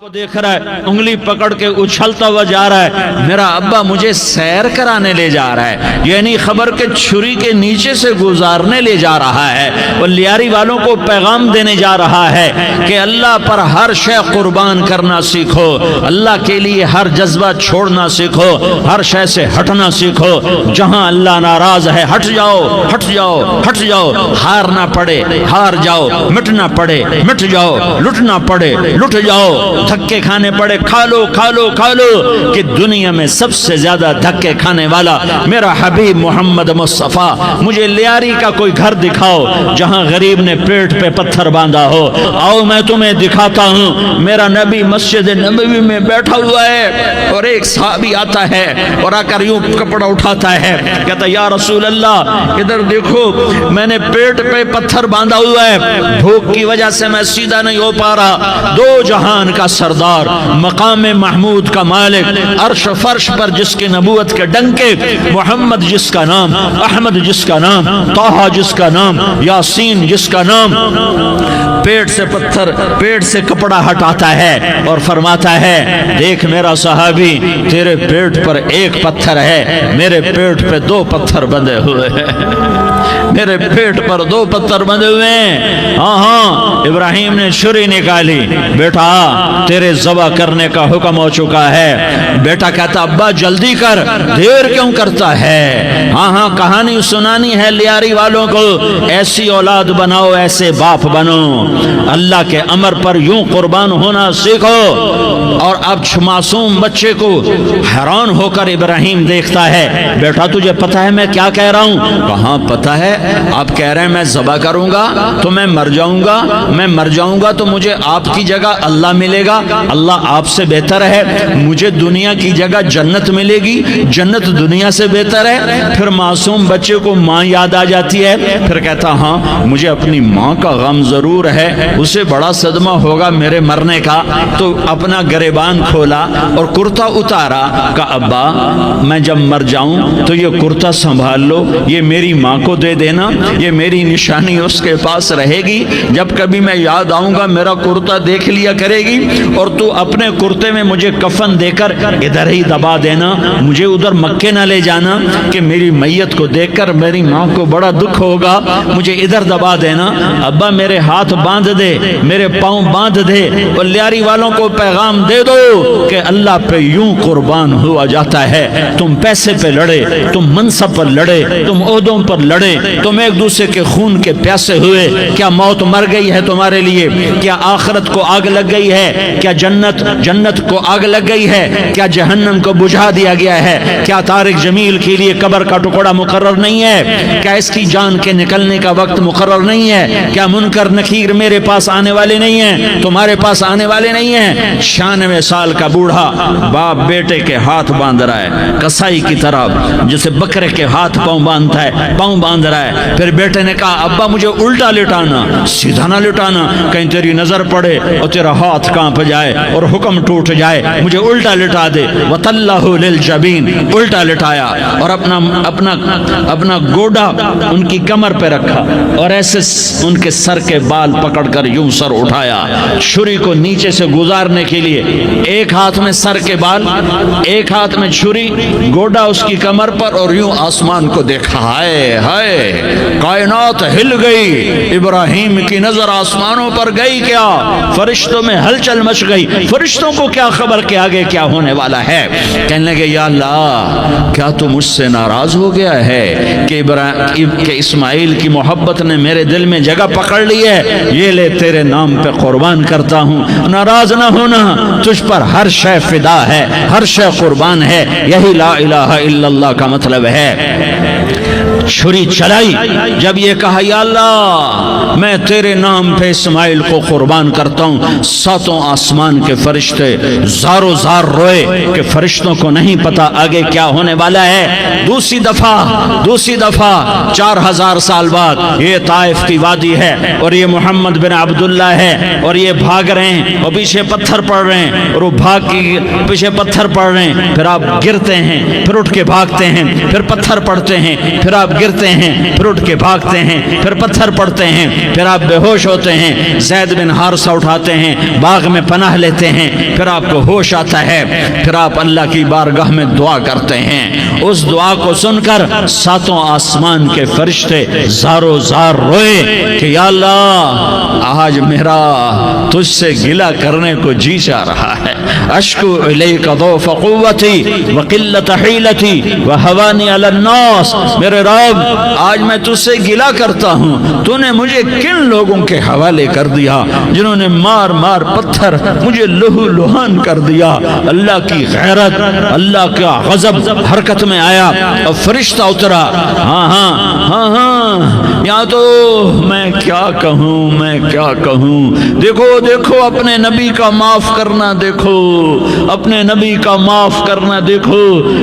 کو دیکھ رہا ہے، انگلی پکڑ کے اچھلتا ہوا جا رہا ہے، میرا ابا مجھے سیر کرانے لے جا رہا ہے، یعنی خبر کے چھری کے نیچے سے گزارنے لے جا رہا ہے، اور لیاری والوں کو پیغام دینے جا رہا ہے کہ اللہ پر ہر شے قربان کرنا سیکھو، اللہ کے لیے ہر جذبہ چھوڑنا سیکھو، ہر شے سے ہٹنا سیکھو، جہاں اللہ ناراض ہے ہٹ جاؤ ہٹ جاؤ ہٹ جاؤ، ہارنا پڑے ہار جاؤ، مٹنا پڑے مٹ جاؤ، لٹنا پڑے لٹ جاؤ، دھکے کھانے پڑے کھا لو کھا لو کھا لو، کہ دنیا میں سب سے زیادہ دھکے کھانے والا میرا حبیب محمد مصطفیٰ، مجھے لیاری کا کوئی گھر دکھاؤ جہاں غریب نے پیٹ پہ پتھر باندھا ہو، آؤ میں تمہیں دکھاتا ہوں۔ میرا نبی مسجد نبوی میں بیٹھا ہوا ہے اور ایک صحابی آتا ہے اور آ کر یوں کپڑا اٹھاتا ہے، کہتا یا رسول اللہ ادھر دیکھو، میں نے پیٹ پہ پتھر باندھا ہوا ہے، بھوک کی وجہ سے میں سیدھا نہیں ہو پا رہا، دو جہان کا سردار، مقام محمود کا مالک، عرش فرش پر جس کی نبوت کے ڈنکے، محمد جس کا نام، احمد جس کا نام، طٰہٰ جس کا نام، یاسین جس کا نام، پیٹ سے پتھر، پیٹ سے کپڑا ہٹاتا ہے اور فرماتا ہے دیکھ میرا صحابی، تیرے پیٹ پر ایک پتھر ہے، میرے پیٹ پہ دو پتھر بندھے ہوئے ہیں، میرے پیٹ پر دو پتھر بندھے ہوئے ہیں۔ ہاں ہاں، ابراہیم نے چھری نکالی، بیٹا تیرے ذبح کرنے کا حکم ہو چکا ہے۔ بیٹا کہتا ابا جلدی کر، دیر کیوں کرتا ہے؟ ہاں ہاں، کہانی سنانی ہے لیاری والوں کو، ایسی اولاد بناؤ، ایسے باپ بنو، اللہ کے امر پر یوں قربان ہونا سیکھو۔ اور اب معصوم بچے کو حیران ہو کر ابراہیم دیکھتا ہے، بیٹا تجھے پتہ ہے میں کیا کہہ رہا ہوں؟ کہاں پتہ ہے، آپ کہہ رہے ہیں میں ذبح کروں گا تو میں مر جاؤں گا، میں مر جاؤں گا تو مجھے آپ کی جگہ اللہ ملے گا، اللہ آپ سے بہتر ہے، مجھے دنیا کی جگہ جنت ملے گی، جنت دنیا سے بہتر ہے۔ پھر معصوم بچے کو ماں یاد آ جاتی ہے، پھر کہتا ہاں مجھے اپنی ماں کا غم ضرور ہے، اسے بڑا صدمہ ہوگا میرے مرنے کا، تو اپنا گریبان کھولا اور کرتا اتارا، کہا ابا میں جب مر جاؤں تو یہ کرتا سنبھال لو، یہ میری ماں کو دے دینا، یہ میری نشانی اس کے پاس رہے گی، جب کبھی میں یاد آؤں گا میرا کرتا دیکھ لیا کرے گی، اور تو اپنے کرتے میں مجھے کفن دے کر ادھر ہی دبا دینا، مجھے ادھر مکے نہ لے جانا کہ میری میت کو دیکھ کر میری ماں کو بڑا دکھ ہوگا، مجھے ادھر دبا دینا۔ ابا میرے ہاتھ باندھ دے، میرے پاؤں باندھ دے، اور لیاری والوں کو پیغام دے دو کہ اللہ پہ یوں قربان ہوا جاتا ہے۔ تم پیسے پہ لڑے، تم منصب پر لڑے، تم عہدوں پر لڑے، تم ایک دوسرے کے خون کے پیاسے ہوئے، کیا موت مر گئی ہے تمہارے لیے؟ کیا آخرت کو آگ لگ گئی ہے؟ کیا جنت کو آگ لگ گئی ہے؟ کیا جہنم کو بجھا دیا گیا ہے؟ کیا طارق جمیل کے لیے قبر کا ٹکڑا مقرر نہیں ہے؟ کیا اس کی جان کے نکلنے کا وقت مقرر نہیں ہے؟ کیا منکر نکیر میرے پاس آنے والے نہیں ہیں، تمہارے پاس آنے والے نہیں ہیں؟ 96 سال کا بوڑھا باپ بیٹے کے ہاتھ باندھ رہا ہے کسائی کی طرح، جسے بکرے کے ہاتھ پاؤں باندھتا ہے، پاؤں باندھ رہا ہے۔ پھر بیٹے نے کہا ابا مجھے الٹا لٹانا، سیدھا نہ لٹانا، کہیں تیری نظر پڑے اور تیرا ہاتھ کانپ جائے اور حکم ٹوٹ جائے، مجھے الٹا لٹا دے۔ وَتَلَّهُ لِلْجَبِينِ، الٹا لٹایا اور اپنا گوڈا ان کی کمر پہ رکھا اور ایسے ان کے سر کے بال پکڑ کر یوں سر اٹھایا، چھری کو نیچے سے گزارنے کے لیے، ایک ہاتھ میں سر کے بال، ایک ہاتھ میں چھری، گوڈا اس کی کمر پر، اور یوں آسمان کو دیکھا، ہائے ہائے کائنات ہل گئی، ابراہیم کی نظر آسمانوں پر گئی، کیا فرشتوں میں ہلچل مچ گئی، فرشتوں کو کیا خبر کہ آگے کیا ہونے والا ہے؟ کہنے لگے یا اللہ کیا تو مجھ سے ناراض ہو گیا ہے کہ اسماعیل کی محبت نے میرے دل میں جگہ پکڑ لی ہے، یہ لے تیرے نام پہ قربان کرتا ہوں، ناراض نہ ہونا، تجھ پر ہر شے فدا ہے، ہر شے قربان ہے، یہی لا الہ الا اللہ کا مطلب ہے۔ چھری چلائی، جب یہ کہا یا اللہ میں تیرے نام پہ اسماعیل کو قربان کرتا ہوں، ساتوں آسمان کے فرشتے زارو زار روئے کہ فرشتوں کو نہیں پتا آگے کیا ہونے والا ہے۔ دوسری دفعہ 4000 سال بعد یہ طائف کی وادی ہے اور یہ محمد بن عبداللہ ہے اور یہ بھاگ رہے ہیں اور پیچھے پتھر پڑ رہے ہیں اور وہ بھاگ کے پیچھے پتھر پڑ رہے ہیں، پھر آپ گرتے ہیں، پھر اٹھ کے بھاگتے ہیں، پھر پتھر پڑتے ہیں، پھر آپ گرتے ہیں پھر اٹھ کے بھاگتے ہیں، پھر پتھر پڑتے ہیں، پھر آپ بے ہوش ہوتے ہیں، زید بن حارثہ اٹھاتے ہیں، باغ میں پناہ لیتے ہیں، پھر آپ کو ہوش آتا ہے، پھر آپ اللہ کی بارگاہ میں دعا کرتے ہیں۔ اس دعا کو سن کر ساتوں آسمان کے فرشتے زارو زار روئے کہ یا اللہ آج میرا تجھ سے گلہ کرنے کو جی چاہ رہا ہے۔ اشکو الیک ضعف قوتی وقلت حیلتی وہوانی علی الناس، میرے رب آج میں تجھ سے گلہ کرتا ہوں، تو نے مجھے کن لوگوں کے حوالے کر دیا جنہوں نے مار مار پتھر مجھے لہو لہان کر دیا۔ اللہ کی غیرت، اللہ کا غضب حرکت میں آیا اور فرشتہ اترا۔ ہاں ہاں ہاں ہاں، یا تو میں کیا کہوں، میں کیا کہوں، دیکھو دیکھو اپنے نبی کا معاف کرنا، دیکھو اپنے نبی کا معاف کرنا، دیکھو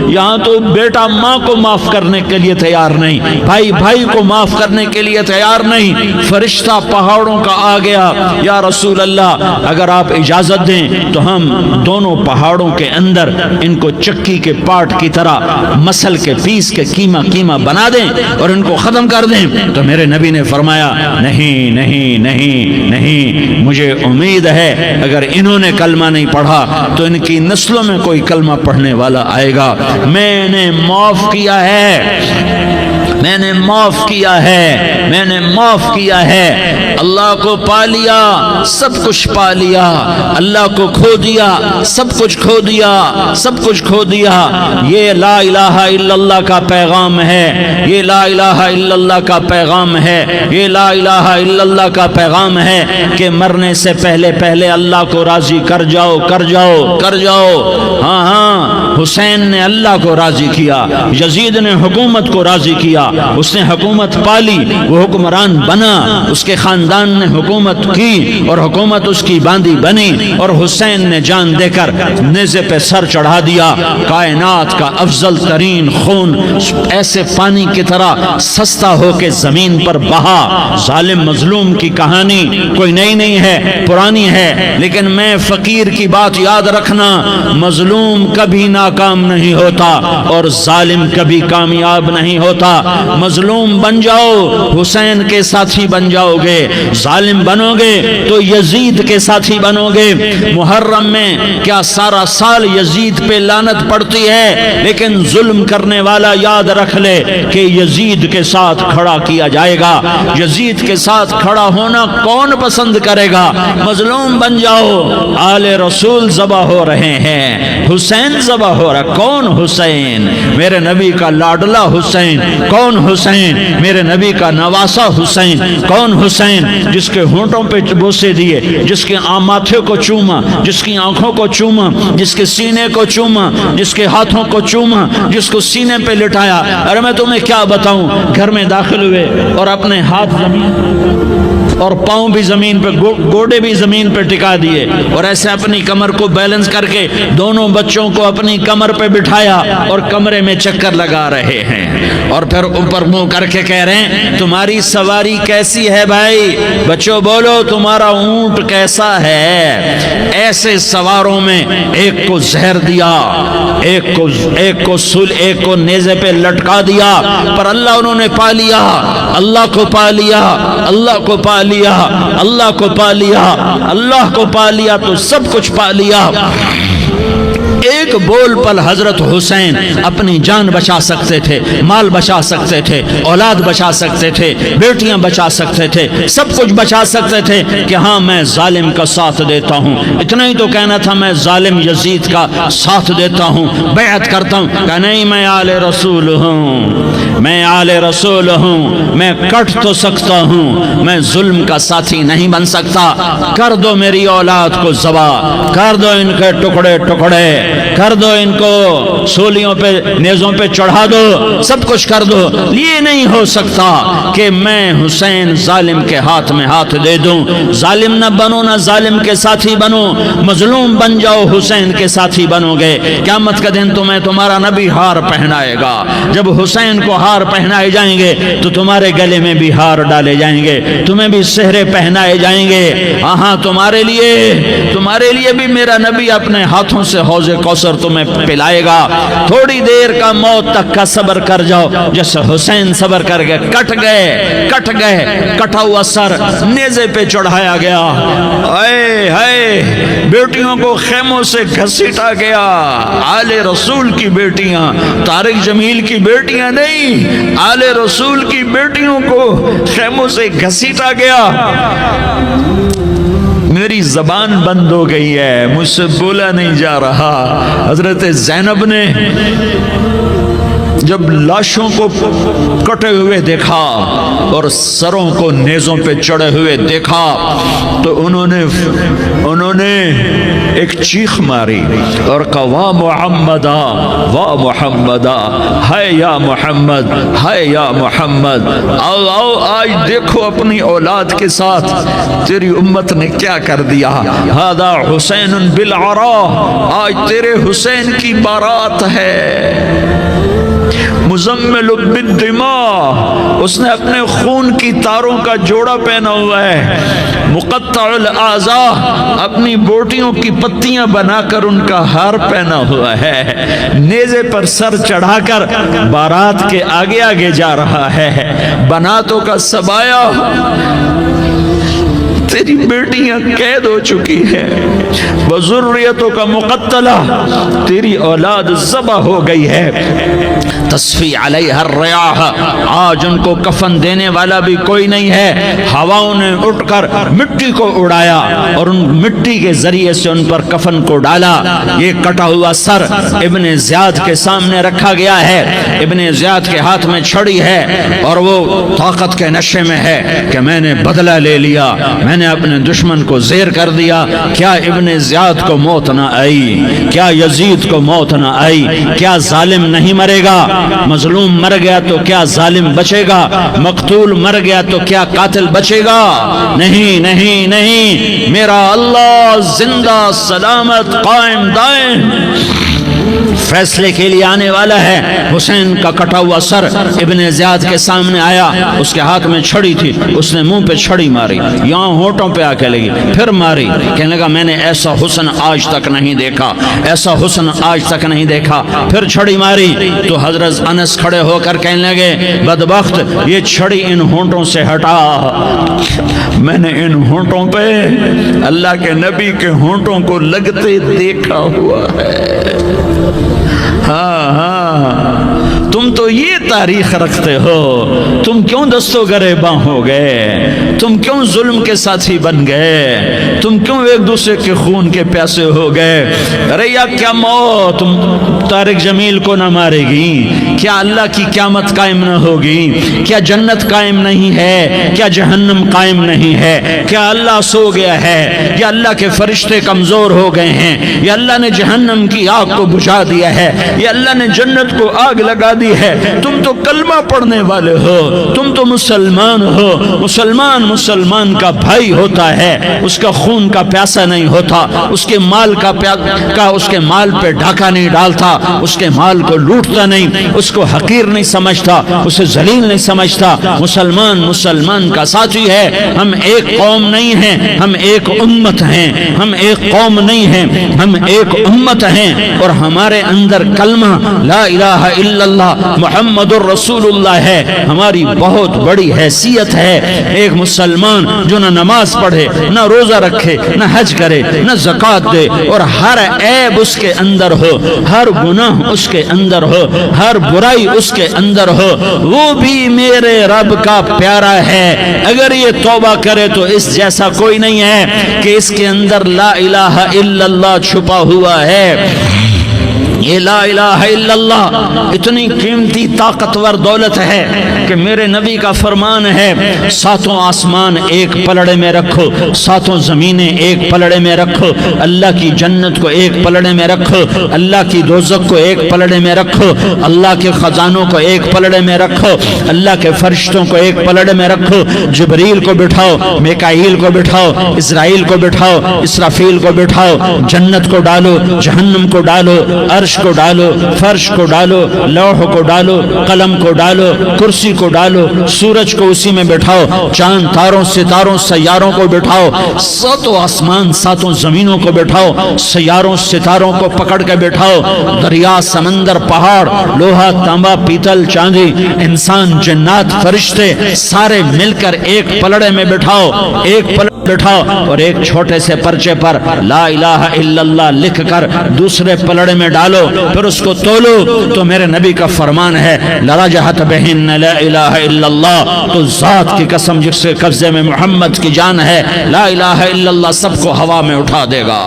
یہاں تو بیٹا ماں کو معاف کرنے کے لیے تیار نہیں، بھائی بھائی کو معاف کرنے کے لیے تیار نہیں۔ فرشتہ پہاڑوں کا آ گیا، یا رسول اللہ اگر آپ اجازت دیں تو ہم دونوں پہاڑوں کے اندر ان کو چکی کے پاٹ کی طرح مسل کے پیس کے کیما کیما بنا دیں اور ان کو ختم کر دیں۔ تو میرے نبی نے فرمایا نہیں نہیں نہیں نہیں، مجھے امید ہے اگر انہوں نے کلمہ نہیں پڑھا تو ان کی نسلوں میں کوئی کلمہ پڑھنے والا آئے گا۔ میں نے معاف کیا ہے، میں نے معاف کیا ہے، میں نے معاف کیا ہے۔ اللہ کو پا لیا سب کچھ پا لیا، اللہ کو کھو دیا سب کچھ کھو دیا، سب کچھ کھو دیا۔ یہ لا الہ الا اللہ کا پیغام ہے، یہ لا الہ الا اللہ کا پیغام ہے، یہ لا الہ الا اللہ کا پیغام ہے کہ مرنے سے پہلے پہلے اللہ کو راضی کر جاؤ، کر جاؤ، کر جاؤ۔ ہاں ہاں، حسین نے اللہ کو راضی کیا، یزید نے حکومت کو راضی کیا، اس نے حکومت پالی، وہ حکمران بنا، اس کے خاندان نے حکومت کی اور حکومت اس کی باندھی بنی، اور حسین نے جان دے کر نیزے پہ سر چڑھا دیا۔ کائنات کا افضل ترین خون ایسے پانی کی طرح سستا ہو کے زمین پر بہا۔ ظالم مظلوم کی کہانی کوئی نئی نہیں ہے، پرانی ہے، لیکن میں فقیر کی بات یاد رکھنا، مظلوم کبھی ناکام نہیں ہوتا اور ظالم کبھی کامیاب نہیں ہوتا۔ مظلوم بن جاؤ حسین کے ساتھی بن جاؤ گے، ظالم بنو گے تو یزید کے ساتھی بنو گے۔ محرم میں کیا سارا سال یزید پہ لعنت پڑتی ہے، لیکن ظلم کرنے والا یاد رکھ لے کہ یزید کے ساتھ کھڑا کیا جائے گا۔ یزید کے ساتھ کھڑا ہونا کون پسند کرے گا؟ مظلوم بن جاؤ۔ آل رسول ذبح ہو رہے ہیں، حسین ذبح ہو رہا، کون حسین؟ میرے نبی کا لاڈلا حسین، کون حسین؟ میرے نبی کا نواسا حسین، کون حسین؟ جس کے ہونٹوں پہ بوسے دیے، جس کے ماتھے کو چوما، جس کی آنکھوں کو چوما، جس کے سینے کو چوما، جس کے ہاتھوں کو چوما، جس کو سینے پہ لٹایا۔ ارے میں تمہیں کیا بتاؤں، گھر میں داخل ہوئے اور اپنے ہاتھ زمین اور پاؤں بھی زمین پہ، گوڑے بھی زمین پہ ٹکا دیے، اور ایسے اپنی کمر کو بیلنس کر کے دونوں بچوں کو اپنی کمر پہ بٹھایا اور کمرے میں چکر لگا رہے ہیں، اور پھر اوپر منہ کر کے کہہ رہے ہیں تمہاری سواری کیسی ہے بھائی؟ بچوں بولو تمہارا اونٹ کیسا ہے؟ ایسے سواروں میں ایک کو زہر دیا، ایک کو نیزے پہ لٹکا دیا، پر اللہ انہوں نے پا لیا، اللہ کو پا لیا، اللہ کو پا لیا، اللہ کو پا لیا، اللہ کو پا لیا تو سب کچھ پا لیا۔ ایک بول پر حضرت حسین اپنی جان بچا سکتے تھے، مال بچا سکتے تھے، اولاد بچا سکتے تھے، بیٹیاں بچا سکتے تھے، سب کچھ بچا سکتے تھے کہ ہاں میں ظالم کا ساتھ دیتا ہوں۔ اتنا ہی تو کہنا تھا میں ظالم یزید کا ساتھ دیتا ہوں، بیعت کرتا ہوں، کہ نہیں میں آل رسول ہوں، میں آل رسول ہوں، میں کٹ تو سکتا ہوں، میں ظلم کا ساتھی نہیں بن سکتا۔ کر دو میری اولاد کو ذبح، کر دو ان کے ٹکڑے ٹکڑے، کر دو ان کو سولیوں پہ نیزوں پہ چڑھا دو، سب کچھ کر دو۔ یہ نہیں ہو سکتا کہ میں حسین ظالم کے ہاتھ میں ہاتھ دے دوں۔ ظالم نہ بنو، نہ ظالم کے ساتھی بنو، مظلوم بن جاؤ، حسین کے ساتھی بنو گے۔ قیامت کا دن تمہیں تمہارا نبی ہار پہنائے گا۔ جب حسین کو ہار پہنائے جائیں گے تو تمہارے گلے میں بھی ہار ڈالے جائیں گے، تمہیں بھی سہرے پہنائے جائیں گے۔ ہاں تمہارے لیے بھی میرا نبی اپنے ہاتھوں سے حوض کوثر تمہیں پلائے گا۔ تھوڑی دیر کا موت تک کا صبر کر جاؤ، جیسے حسین صبر کر گئے، کٹ گئے، کٹا ہوا سر نیزے پہ چڑھایا گیا، بیٹیوں کو خیموں سے گھسیٹا گیا۔ آل رسول کی بیٹیاں، طارق جمیل کی بیٹیاں نہیں، آل رسول کی بیٹیوں کو خیموں سے گھسیٹا گیا۔ میری زبان بند ہو گئی ہے، مجھ سے بولا نہیں جا رہا۔ حضرت زینب نے جب لاشوں کو کٹے ہوئے دیکھا اور سروں کو نیزوں پہ چڑھے ہوئے دیکھا تو انہوں نے ایک چیخ ماری اور کہا واہ محمدہ، واہ محمدہ، ہے یا محمد، ہے یا محمد، آؤ آج دیکھو اپنی اولاد کے ساتھ تیری امت نے کیا کر دیا۔ ہذا حسین بالعراء، آج تیرے حسین کی بارات ہے۔ مزمل بالدماء، اس نے اپنے خون کی تاروں کا جوڑا پہنا ہوا ہے۔ مقطع الاعضاء، اپنی بوٹیوں کی پتیاں بنا کر ان کا ہار پہنا ہوا ہے۔ نیزے پر سر چڑھا کر بارات کے آگے آگے جا رہا ہے۔ بناتوں کا سبایا، تیری بیٹیاں قید ہو چکی ہیں، وذریتوں کا مقتلہ، تیری اولاد ذبح ہو گئی ہے۔ تصفی علیہ الریاح، آج ان کو کفن دینے والا بھی کوئی نہیں ہے۔ ہواؤں نے اٹھ کر مٹی کو اڑایا اور ان مٹی کے ذریعے سے ان پر کفن کو ڈالا۔ یہ کٹا ہوا سر ابن زیاد کے سامنے رکھا گیا ہے۔ ابن زیاد کے ہاتھ میں چھڑی ہے اور وہ طاقت کے نشے میں ہے کہ میں نے بدلہ لے لیا، میں نے اپنے دشمن کو زیر کر دیا۔ کیا ابن زیاد کو موت نہ آئی؟ کیا یزید کو موت نہ آئی؟ کیا ظالم نہیں مرے گا؟ مظلوم مر گیا تو کیا ظالم بچے گا؟ مقتول مر گیا تو کیا قاتل بچے گا؟ نہیں نہیں نہیں، میرا اللہ زندہ سلامت قائم دائم فیصلے کے لیے آنے والا ہے۔ حسین کا کٹا ہوا سر ابن زیاد کے سامنے آیا، اس کے ہاتھ میں چھڑی تھی، اس نے منہ پہ چھڑی ماری، یہاں ہونٹوں پہ آ کے لگی، پھر ماری، کہنے لگا میں نے ایسا حسن آج تک نہیں دیکھا، ایسا حسن آج تک نہیں دیکھا، پھر چھڑی ماری تو حضرت انس کھڑے ہو کر کہنے لگے بدبخت، یہ چھڑی ان ہونٹوں سے ہٹا، میں نے ان ہونٹوں پہ اللہ کے نبی کے ہونٹوں کو لگتے دیکھا ہوا ہے۔ ہاں تم تو یہ تاریخ رکھتے ہو، تم کیوں دستوں گریباں ہو گئے؟ تم کیوں ظلم کے ساتھی بن گئے؟ تم کیوں ایک دوسرے کے خون کے پیاسے ہو گئے؟ ارے یا کیا موت طارق جمیل کو نہ مارے گی؟ کیا اللہ کی قیامت قائم نہ ہوگی؟ کیا جنت قائم نہیں ہے؟ کیا جہنم قائم نہیں ہے؟ کیا اللہ سو گیا ہے؟ یا اللہ کے فرشتے کمزور ہو گئے ہیں؟ یا اللہ نے جہنم کی آگ کو بجھا دیا ہے؟ یا اللہ نے جنت کو آگ لگا دی ہے؟ تم تو کلمہ پڑھنے والے ہو، تم تو مسلمان ہو۔ مسلمان کا بھائی ہوتا ہے، اس کا خون کا پیاسا نہیں ہوتا، اس کے مال اس کے مال پہ ڈھاکہ نہیں ڈالتا، اس کے مال کو لوٹتا نہیں، اس کو حقیر نہیں سمجھتا، اسے ذلیل نہیں سمجھتا۔ مسلمان کا ساتھی ہے۔ ہم ایک قوم نہیں ہیں، ہم ایک امت ہیں، ہم ایک قوم نہیں ہیں، ہم ایک امت ہیں، اور ہمارے اندر کلمہ لا الہ الا اللہ محمد الرسول اللہ ہے، ہماری بہت بڑی حیثیت ہے۔ ایک مسلمان جو نہ نماز پڑھے، نہ روزہ رکھے، نہ حج کرے، نہ زکوٰۃ دے، اور ہر عیب اس کے اندر ہو، ہر گناہ اس کے اندر ہو، ہر برائی اس کے اندر ہو، وہ بھی میرے رب کا پیارا ہے۔ اگر یہ توبہ کرے تو اس جیسا کوئی نہیں ہے کہ اس کے اندر لا الہ الا اللہ چھپا ہوا ہے۔ یہ لا الہ الا اللہ اتنی قیمتی طاقتور دولت ہے کہ میرے نبی کا فرمان ہے، ساتوں آسمان ایک پلڑے میں رکھو، ساتوں زمینیں ایک پلڑے میں رکھو، اللہ کی جنت کو ایک پلڑے میں رکھو، اللہ کی دوزخ کو ایک پلڑے میں رکھو، اللہ کے خزانوں کو ایک پلڑے میں رکھو، اللہ کے فرشتوں کو ایک پلڑے میں رکھو، جبریل کو بٹھاؤ، میکائیل کو بٹھاؤ، اسرائیل کو بٹھاؤ، اسرافیل کو بٹھاؤ، جنت کو ڈالو، جہنم کو ڈالو، عرش عرش کو ڈالو، فرش کو ڈالو، لوح کو ڈالو، قلم کو ڈالو، کرسی کو ڈالو، سورج کو اسی میں بٹھاؤ، چاند تاروں ستاروں سیاروں کو بٹھاؤ، ساتوں آسمان ساتوں زمینوں کو بٹھاؤ، سیاروں ستاروں کو پکڑ کے بٹھاؤ، دریا سمندر پہاڑ لوہا تانبا پیتل چاندی انسان جنات فرشتے سارے مل کر ایک پلڑے میں بٹھاؤ، ایک پلڑے بٹھاؤ اور ایک چھوٹے سے پرچے پر لا الہ الا اللہ لکھ کر دوسرے پلڑے میں ڈالو، پھر اس کو تولو تو میرے نبی کا فرمان ہے لرجحت بہن لا الہ الا اللہ، تو ذات کی قسم جس کے قبضے میں محمد کی جان ہے لا الہ الا اللہ سب کو ہوا میں اٹھا دے گا۔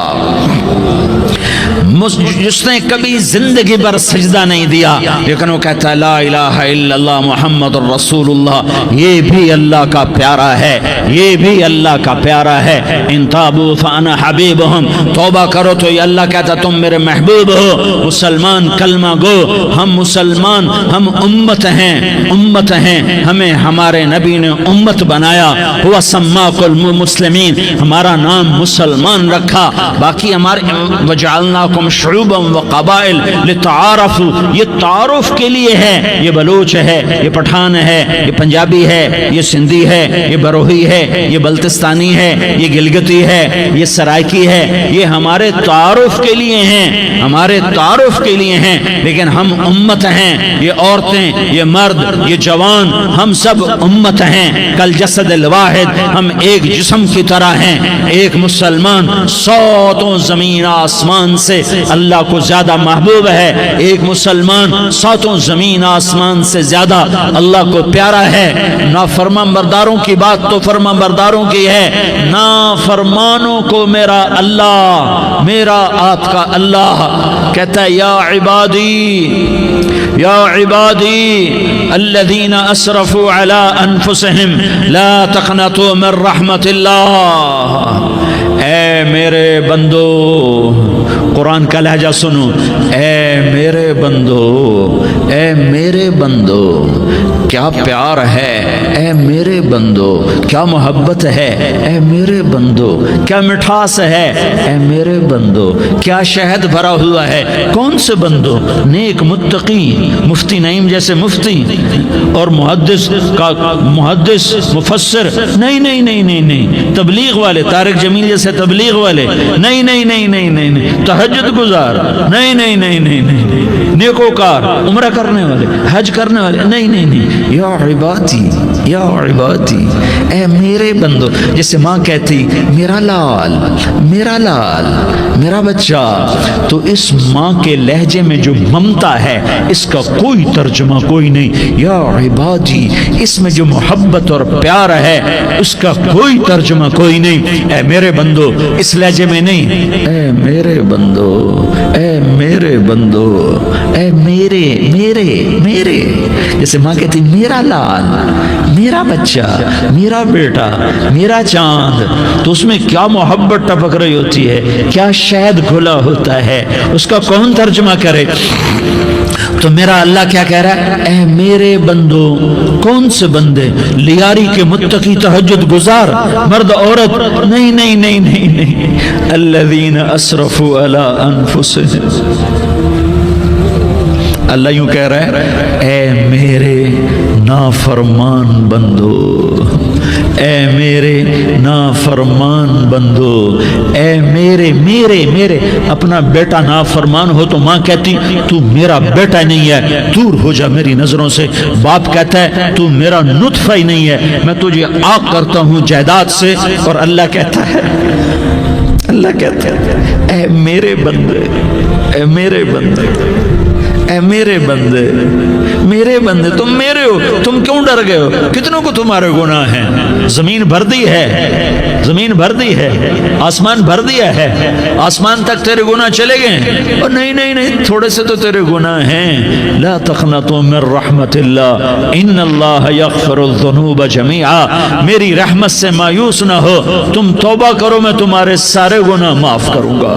جس نے کبھی زندگی پر سجدہ نہیں دیا لیکن وہ کہتا ہے لا الہ الا اللہ محمد الرسول اللہ، یہ بھی اللہ کا پیارا ہے، یہ بھی اللہ کا پیارا ہے۔ ان تابوا فانا حبیبہم، توبہ کرو تو یہ اللہ کہتا تم میرے محبوب ہو۔ مسلمان کلمہ گو، ہم مسلمان، ہم امت ہیں، امت ہیں، ہمیں ہمارے نبی نے امت بنایا، ہوا سماکم المسلمین، ہمارا نام مسلمان رکھا، باقی ہمارے وجعلناکم شعوبا وقبائل لتعارفوا، یہ تعارف کے لیے ہے، یہ بلوچ ہے، یہ پٹھان ہے، یہ پنجابی ہے، یہ سندھی ہے، یہ بروہی ہے، یہ بلتستانی ہے، یہ گلگتی ہے، یہ سرائکی ہے، یہ ہمارے تعارف کے لیے ہیں، ہمارے تعارف کے لیے ہیں، لیکن ہم امت ہیں، یہ عورتیں، یہ مرد، یہ جوان، ہم سب امت ہیں، کل جسد الواحد، ہم ایک جسم کی طرح ہیں۔ ایک مسلمان ساتوں زمین آسمان سے اللہ کو زیادہ محبوب ہے، ایک مسلمان ساتوں زمین آسمان سے زیادہ اللہ کو پیارا ہے۔ نافرمان برداروں کی بات تو فرما برداروں کی ہے، نافرمانوں کو میرا اللہ، میرا آپ کا اللہ کہتا ہے یا عبادی، یا عبادی الذین اسرفوا علی انفسہم لا تقنطوا من رحمت اللہ، اے میرے بندو، قرآن کا لہجہ سنو، اے میرے بندو، اے میرے بندو، کیا پیار ہے، اے میرے بندو، کیا محبت ہے، اے میرے بندو، کیا مٹھاس ہے، اے میرے بندو، کیا شہد بھرا ہوا ہے۔ کون سے بندو؟ نیک متقی، مفتی نعیم جیسے مفتی اور محدث کا محدث مفسر، نہیں نہیں نہیں نہیں نہیں، تبلیغ والے، طارق جمیل جیسے تبلیغ والے، نہیں نہیں نہیں نہیں نہیں، تہجد گزار، نہیں نہیں نہیں نہیں نہیں، نیکوکار، عمرہ کرنے والے، حج کرنے والے، نہیں نہیں نہیں، یا عبادی، یا عبادی، اے میرے بندو، جیسے ماں کہتی میرا لال، میرا لال، میرا بچہ، تو اس ماں کے لہجے میں جو ممتا ہے اس کا کوئی ترجمہ کوئی نہیں۔ یا عبادی، اس میں جو محبت اور پیار ہے اس کا کوئی ترجمہ کوئی نہیں۔ اے میرے بندو اس لہجے میں نہیں، اے میرے بندو، اے میرے بندو، اے میرے میرے میرے، جیسے ماں کہتی میرا لال، میرا بچہ، میرا بیٹا، میرا چاند، تو اس میں کیا محبت ٹپک رہی ہوتی ہے، کیا شہد گھلا ہوتا ہے، اس کا کون ترجمہ کرے؟ تو میرا اللہ کیا کہہ رہا ہے؟ اے میرے بندو، کون سے بندے؟ لیاری کے متقی تہجد گزار، مرد عورت، نہیں نہیں نہیں نہیں نہیں، الذین اسرفوا علی انفسہم، اللہ یوں کہہ رہا ہے اے میرے نافرمان بندو، اے میرے نافرمان بندو، اے میرے میرے میرے، اپنا بیٹا نافرمان ہو تو ماں کہتی تو میرا بیٹا نہیں ہے، دور ہو جا میری نظروں سے۔ باپ کہتا ہے تو میرا نطفہ ہی نہیں ہے، میں تجھے عاق کرتا ہوں جائیداد سے، اور اللہ کہتا ہے، اللہ کہتا ہے اے میرے بندے، اے میرے بندے، اے میرے بندے، میرے بندے، تم میرے ہو، تم کیوں ڈر گئے ہو؟ کتنوں کو تمہارے گناہ ہیں؟ زمین بھر دی ہے، زمین بھر دی ہے، آسمان بھر دیا ہے، آسمان تک تیرے گناہ چلے گئے، اور نہیں نہیں نہیں، تھوڑے سے تو تیرے گناہ ہیں۔ لا تقنطوا من رحمت اللہ ان اللہ یغفر الذنوب جمیعا، میری رحمت سے مایوس نہ ہو، تم توبہ کرو میں تمہارے سارے گناہ معاف کروں گا۔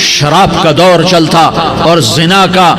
شراب کا دور چلتا اور زنا کا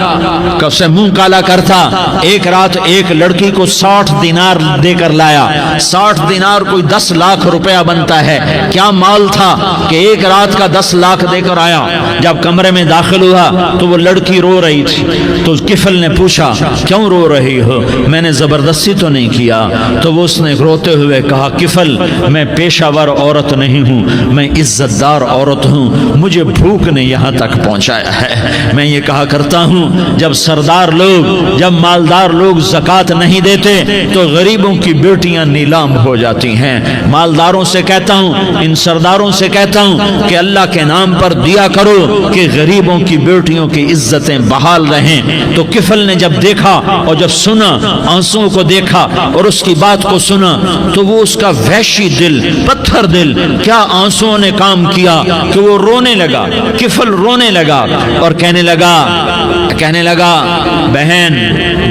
سے منہ کالا کرتا۔ ایک رات ایک لڑکی کو 60 دینار دے کر لایا۔ 60 دینار کوئی 10 لاکھ روپیہ بنتا ہے، کیا مال تھا کہ ایک رات کا 10 لاکھ دے کر آیا۔ جب کمرے میں داخل ہوا تو وہ لڑکی رو رہی تھی، تو کفل نے پوچھا کیوں رو رہی ہو؟ میں نے زبردستی تو نہیں کیا۔ تو وہ اس نے روتے ہوئے کہا کفل میں پیشہ ور عورت نہیں ہوں، میں عزت دار عورت ہوں، مجھے بھوک نے یہاں تک پہنچایا ہے۔ میں یہ کہا کرتا ہوں جب سردار لوگ، جب مالدار لوگ زکوٰۃ نہیں دیتے تو غریبوں کی بیٹیاں نیلام ہو جاتی ہیں۔ مالداروں سے کہتا ہوں، ان سرداروں سے کہتا ہوں کہ اللہ کے نام پر دیا کرو کہ غریبوں کی بیٹیوں کی عزتیں بحال رہیں۔ تو کفل نے جب دیکھا اور جب سنا، آنسوؤں کو دیکھا اور اس کی بات کو سنا، تو وہ اس کا وحشی دل، پتھر دل، کیا آنسوؤں نے کام کیا کہ وہ رونے لگا۔ کفل رونے لگا اور کہنے لگا بہن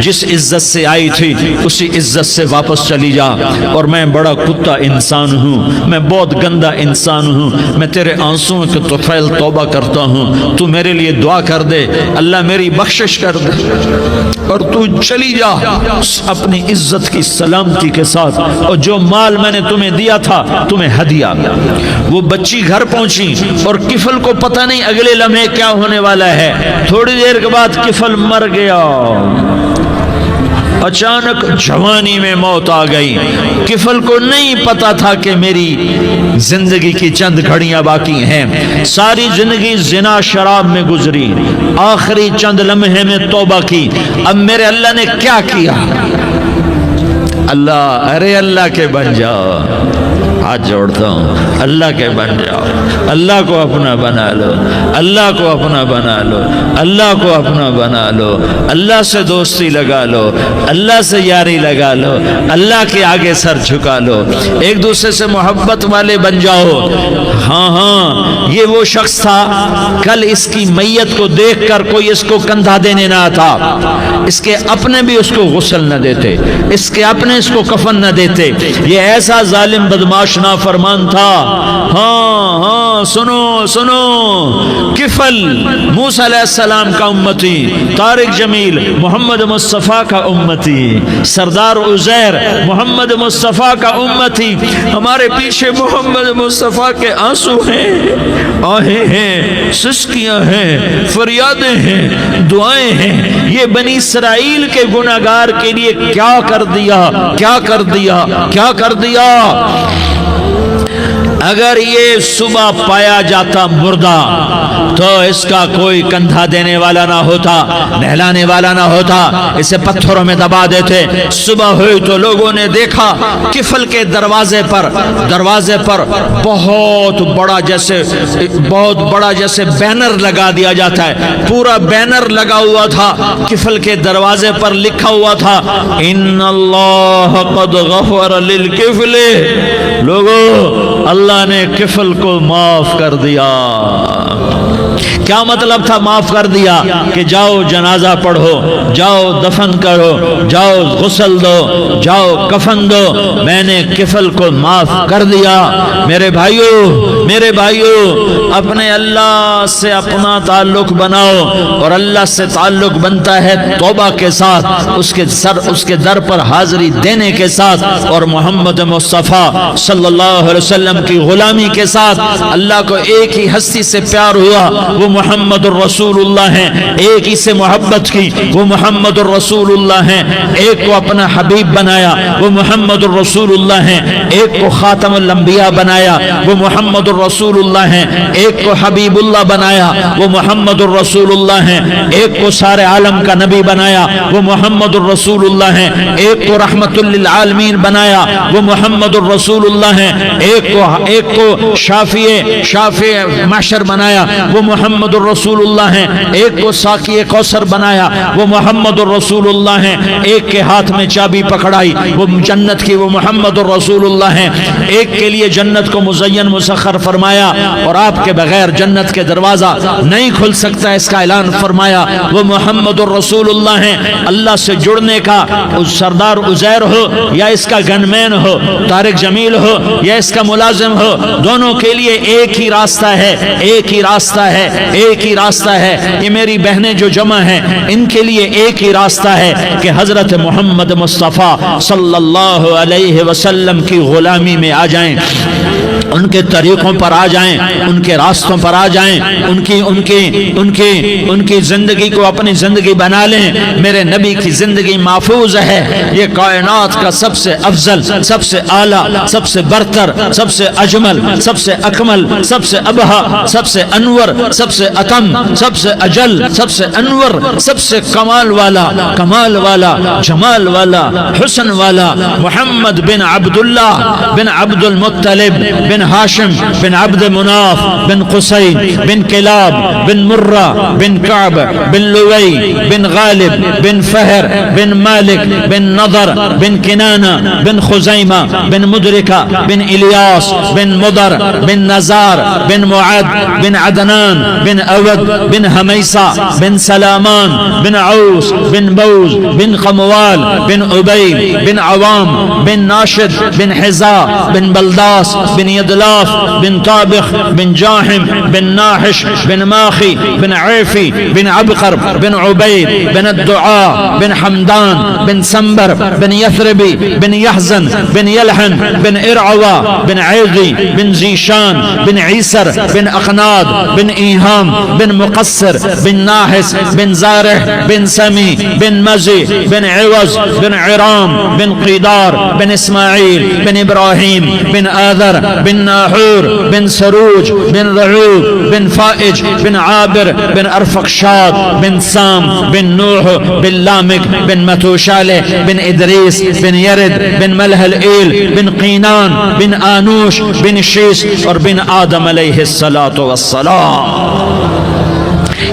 جس عزت سے آئی تھی اسی عزت سے واپس چلی جا، اور میں بڑا کتا انسان ہوں، میں بہت گندا انسان ہوں، میں تیرے آنسوؤں کے طفیل توبہ کرتا ہوں، تو میرے لیے دعا کر دے، اللہ میری بخشش کر دے، اور تو چلی جا اپنی عزت کی سلامتی کے ساتھ، اور جو مال میں نے تمہیں دیا تھا تمہیں ہدیہ۔ وہ بچی گھر پہنچی اور کفل کو پتہ نہیں اگلے لمحے کیا ہونے والا ہے۔ تھوڑی دیر کے بعد کفل مر گیا، اچانک جوانی میں موت آ گئی۔ کفل کو نہیں پتا تھا کہ میری زندگی کی چند گھڑیاں باقی ہیں۔ ساری زندگی زنا شراب میں گزری، آخری چند لمحے میں توبہ کی۔ اب میرے اللہ نے کیا کیا؟ اللہ، ارے اللہ کے بن جاؤ، ہاتھ جوڑتا ہوں، اللہ کے بن جاؤ، اللہ کو اپنا بنا لو، اللہ کو اپنا بنا لو، اللہ کو اپنا بنا لو، اللہ سے دوستی لگا لو، اللہ سے یاری لگا لو، اللہ کے آگے سر جھکا لو، ایک دوسرے سے محبت والے بن جاؤ۔ ہاں یہ وہ شخص تھا، کل اس کی میت کو دیکھ کر کوئی اس کو کندھا دینے نہ آتا، اس کے اپنے بھی اس کو غسل نہ دیتے، اس کے اپنے اس کو کفن نہ دیتے۔ یہ ایسا ظالم بدماش نافرمان تھا۔ ہاں سنو سنو، کفل موسیٰ علیہ السلام کا امتی، طارق جمیل محمد مصطفیٰ کا امتی، سردار عزیر محمد مصطفیٰ کا امتی۔ ہمارے پیچھے محمد مصطفیٰ کے آنسو ہیں، آہیں ہیں، سسکیاں ہیں، فریادیں ہیں، دعائیں ہیں۔ یہ بنی اسرائیل کے گناہگار کے لیے کیا کر دیا، کیا کر دیا، کیا کر دیا۔ اگر یہ صبح پایا جاتا مردہ تو اس کا کوئی کندھا دینے والا نہ ہوتا، نہلانے والا نہ ہوتا، اسے پتھروں میں دبا دیتے۔ صبح ہوئی تو لوگوں نے دیکھا کفل کے دروازے پر بہت بڑا جیسے بینر لگا دیا جاتا ہے، پورا بینر لگا ہوا تھا۔ کفل کے دروازے پر لکھا ہوا تھا ان اللہ قد غفر للکفل، لوگو اللہ نے کفل کو معاف کر دیا۔ کیا مطلب تھا معاف کر دیا؟ کہ جاؤ جنازہ پڑھو، جاؤ دفن کرو، جاؤ غسل دو، جاؤ کفن دو، میں نے کفل کو معاف کر دیا۔ میرے بھائیو اپنے اللہ سے اپنا تعلق بناؤ، اور اللہ سے تعلق بنتا ہے توبہ کے ساتھ، اس کے در پر حاضری دینے کے ساتھ، اور محمد مصطفیٰ صلی اللہ علیہ وسلم کی غلامی کے ساتھ۔ اللہ کو ایک ہی ہستی سے پیار ہوا، وہ محمد الرسول اللہ ہیں، ایک ہی سے محبت کی، وہ محمد الرسول اللہ ہیں، ایک کو اپنا حبیب بنایا، وہ محمد الرسول اللہ ہیں، ایک کو خاتم الانبیاء بنایا، وہ محمد الرسول اللہ ہیں، ایک کو حبیب اللہ بنایا، وہ محمد الرسول اللہ ہیں، ایک کو سارے عالم کا نبی بنایا، وہ محمد الرسول اللہ ہیں، ایک کو رحمت للعالمین بنایا، وہ محمد الرسول اللہ ہیں، ایک کو شافع محشر بنایا، وہ محمد الرسول اللہ ہیں، ایک کو ساقی کوثر بنایا وہ محمد الرسول اللہ ہیں، ایک کے ہاتھ میں چابی پکڑائی وہ جنت کی وہ محمد الرسول اللہ ہیں، ایک کے لیے جنت کو مزین مسخر فرمایا اور آپ کے بغیر جنت کے دروازہ نہیں کھل سکتا اس کا اعلان فرمایا وہ محمد الرسول اللہ ہیں۔ اللہ سے جڑنے کا سردار عزیر ہو یا اس کا گن مین ہو، طارق جمیل ہو یا اس کا ملازم ہو، دونوں کے لیے ایک ہی راستہ ہے، ایک ہی راستہ ہے، ایک ہی راستہ ہے۔ یہ میری بہنیں جو جمع ہیں ان کے لیے ایک ہی راستہ ہے کہ حضرت محمد مصطفیٰ صلی اللہ علیہ وسلم کی غلامی میں آ جائیں، ان کے طریقوں پر آ جائیں، ان کے راستوں پر آ جائیں، ان کی زندگی کو اپنی زندگی بنا لیں۔ میرے نبی کی زندگی محفوظ ہے، یہ کائنات کا سب سے افضل، سب سے اعلیٰ، سب سے برتر، سب سے اجمل، سب سے اکمل، سب سے ابہا، سب سے انور، سب سے اتم، سب سے اجل، سب سے انور، سب سے کمال والا، جمال والا، حسن والا محمد بن عبداللہ بن عبد المطلب بن ہاشم بن عبد مناف بن قصی بن کلاب بن مرہ بن کعب بن لوی بن غالب بن فہر بن مالک بن نضر بن کنانہ بن خزیمہ بن مدرکہ بن الیاس بن مضر بن نزار بن معد بن عدنان بن اود بن حمیسہ بن سلامان بن عوس بن بوز بن قموال بن عبید بن عوام بن ناشد بن حزا بن بلداس بن یدلاف بن طابخ بن جاحم بن ناحش بن ماخی بن عیفی بن عبقر بن عبید بن الدعاء بن حمدان بن سنبر بن یثربی بن یحزن بن یلحن بن ارعوا بن عیضی بن زیشان بن عیسر بن اقناد بن ایہام بن مقصر بن ناحس بن زارح بن سمی بن مزی بن عوض بن عرام بن قیدار بن اسماعیل بن ابراہیم بن آذر بن ناحور بن سروج بن رعوب بن فائج بن عابر بن ارفقشاد بن سام بن نوح بن لامک بن متوشالح بن ادریس بن یرد بن ملحل ایل بن قینان بن آنوش بن شیس اور بن آدم علیہ السلام۔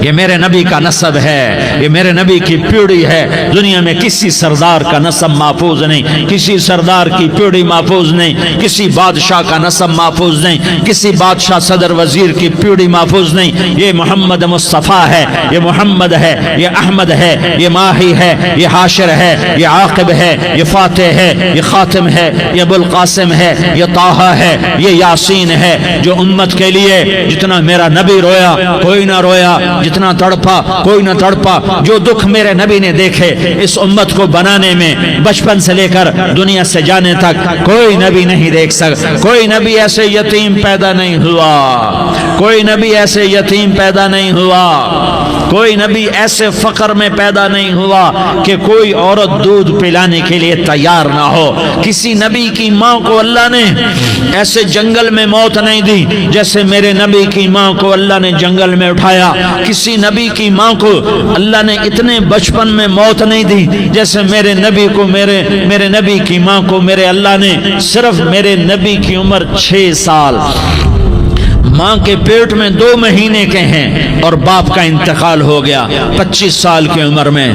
یہ میرے نبی کا نسب ہے، یہ میرے نبی کی پیڑھی ہے۔ دنیا میں کسی سردار کا نسب محفوظ نہیں، کسی سردار کی پیڑھی محفوظ نہیں، کسی بادشاہ کا نسب محفوظ نہیں، کسی بادشاہ صدر وزیر کی پیڑھی محفوظ نہیں۔ یہ محمد مصطفیٰ ہے، یہ محمد ہے، یہ احمد ہے، یہ ماہی ہے، یہ حاشر ہے، یہ عاقب ہے، یہ فاتح ہے، یہ خاتم ہے، یہ ابو القاسم ہے، یہ طٰہٰ ہے، یہ یاسین ہے۔ جو امت کے لیے جتنا میرا نبی رویا کوئی نہ رویا، جتنا تڑپا کوئی نہ تڑپا، جو دکھ میرے نبی نے دیکھے اس امت کو بنانے میں بچپن سے لے کر دنیا سے جانے تک کوئی نبی نہیں دیکھ سکتا۔ کوئی نبی ایسے یتیم پیدا نہیں ہوا، کوئی نبی ایسے یتیم پیدا نہیں ہوا، کوئی نبی ایسے فقر میں پیدا نہیں ہوا کہ کوئی عورت دودھ پلانے کے لیے تیار نہ ہو۔ کسی نبی کی ماں کو اللہ نے ایسے جنگل میں موت نہیں دی جیسے میرے نبی کی ماں کو اللہ نے جنگل میں اٹھایا۔ کسی نبی کی ماں کو اللہ نے اتنے بچپن میں موت نہیں دی جیسے میرے نبی کو میرے نبی کی ماں کو میرے اللہ نے صرف میرے نبی کی عمر 6 سال ماں کے پیٹ میں 2 مہینے کے ہیں اور باپ کا انتقال ہو گیا، 25 سال کی عمر میں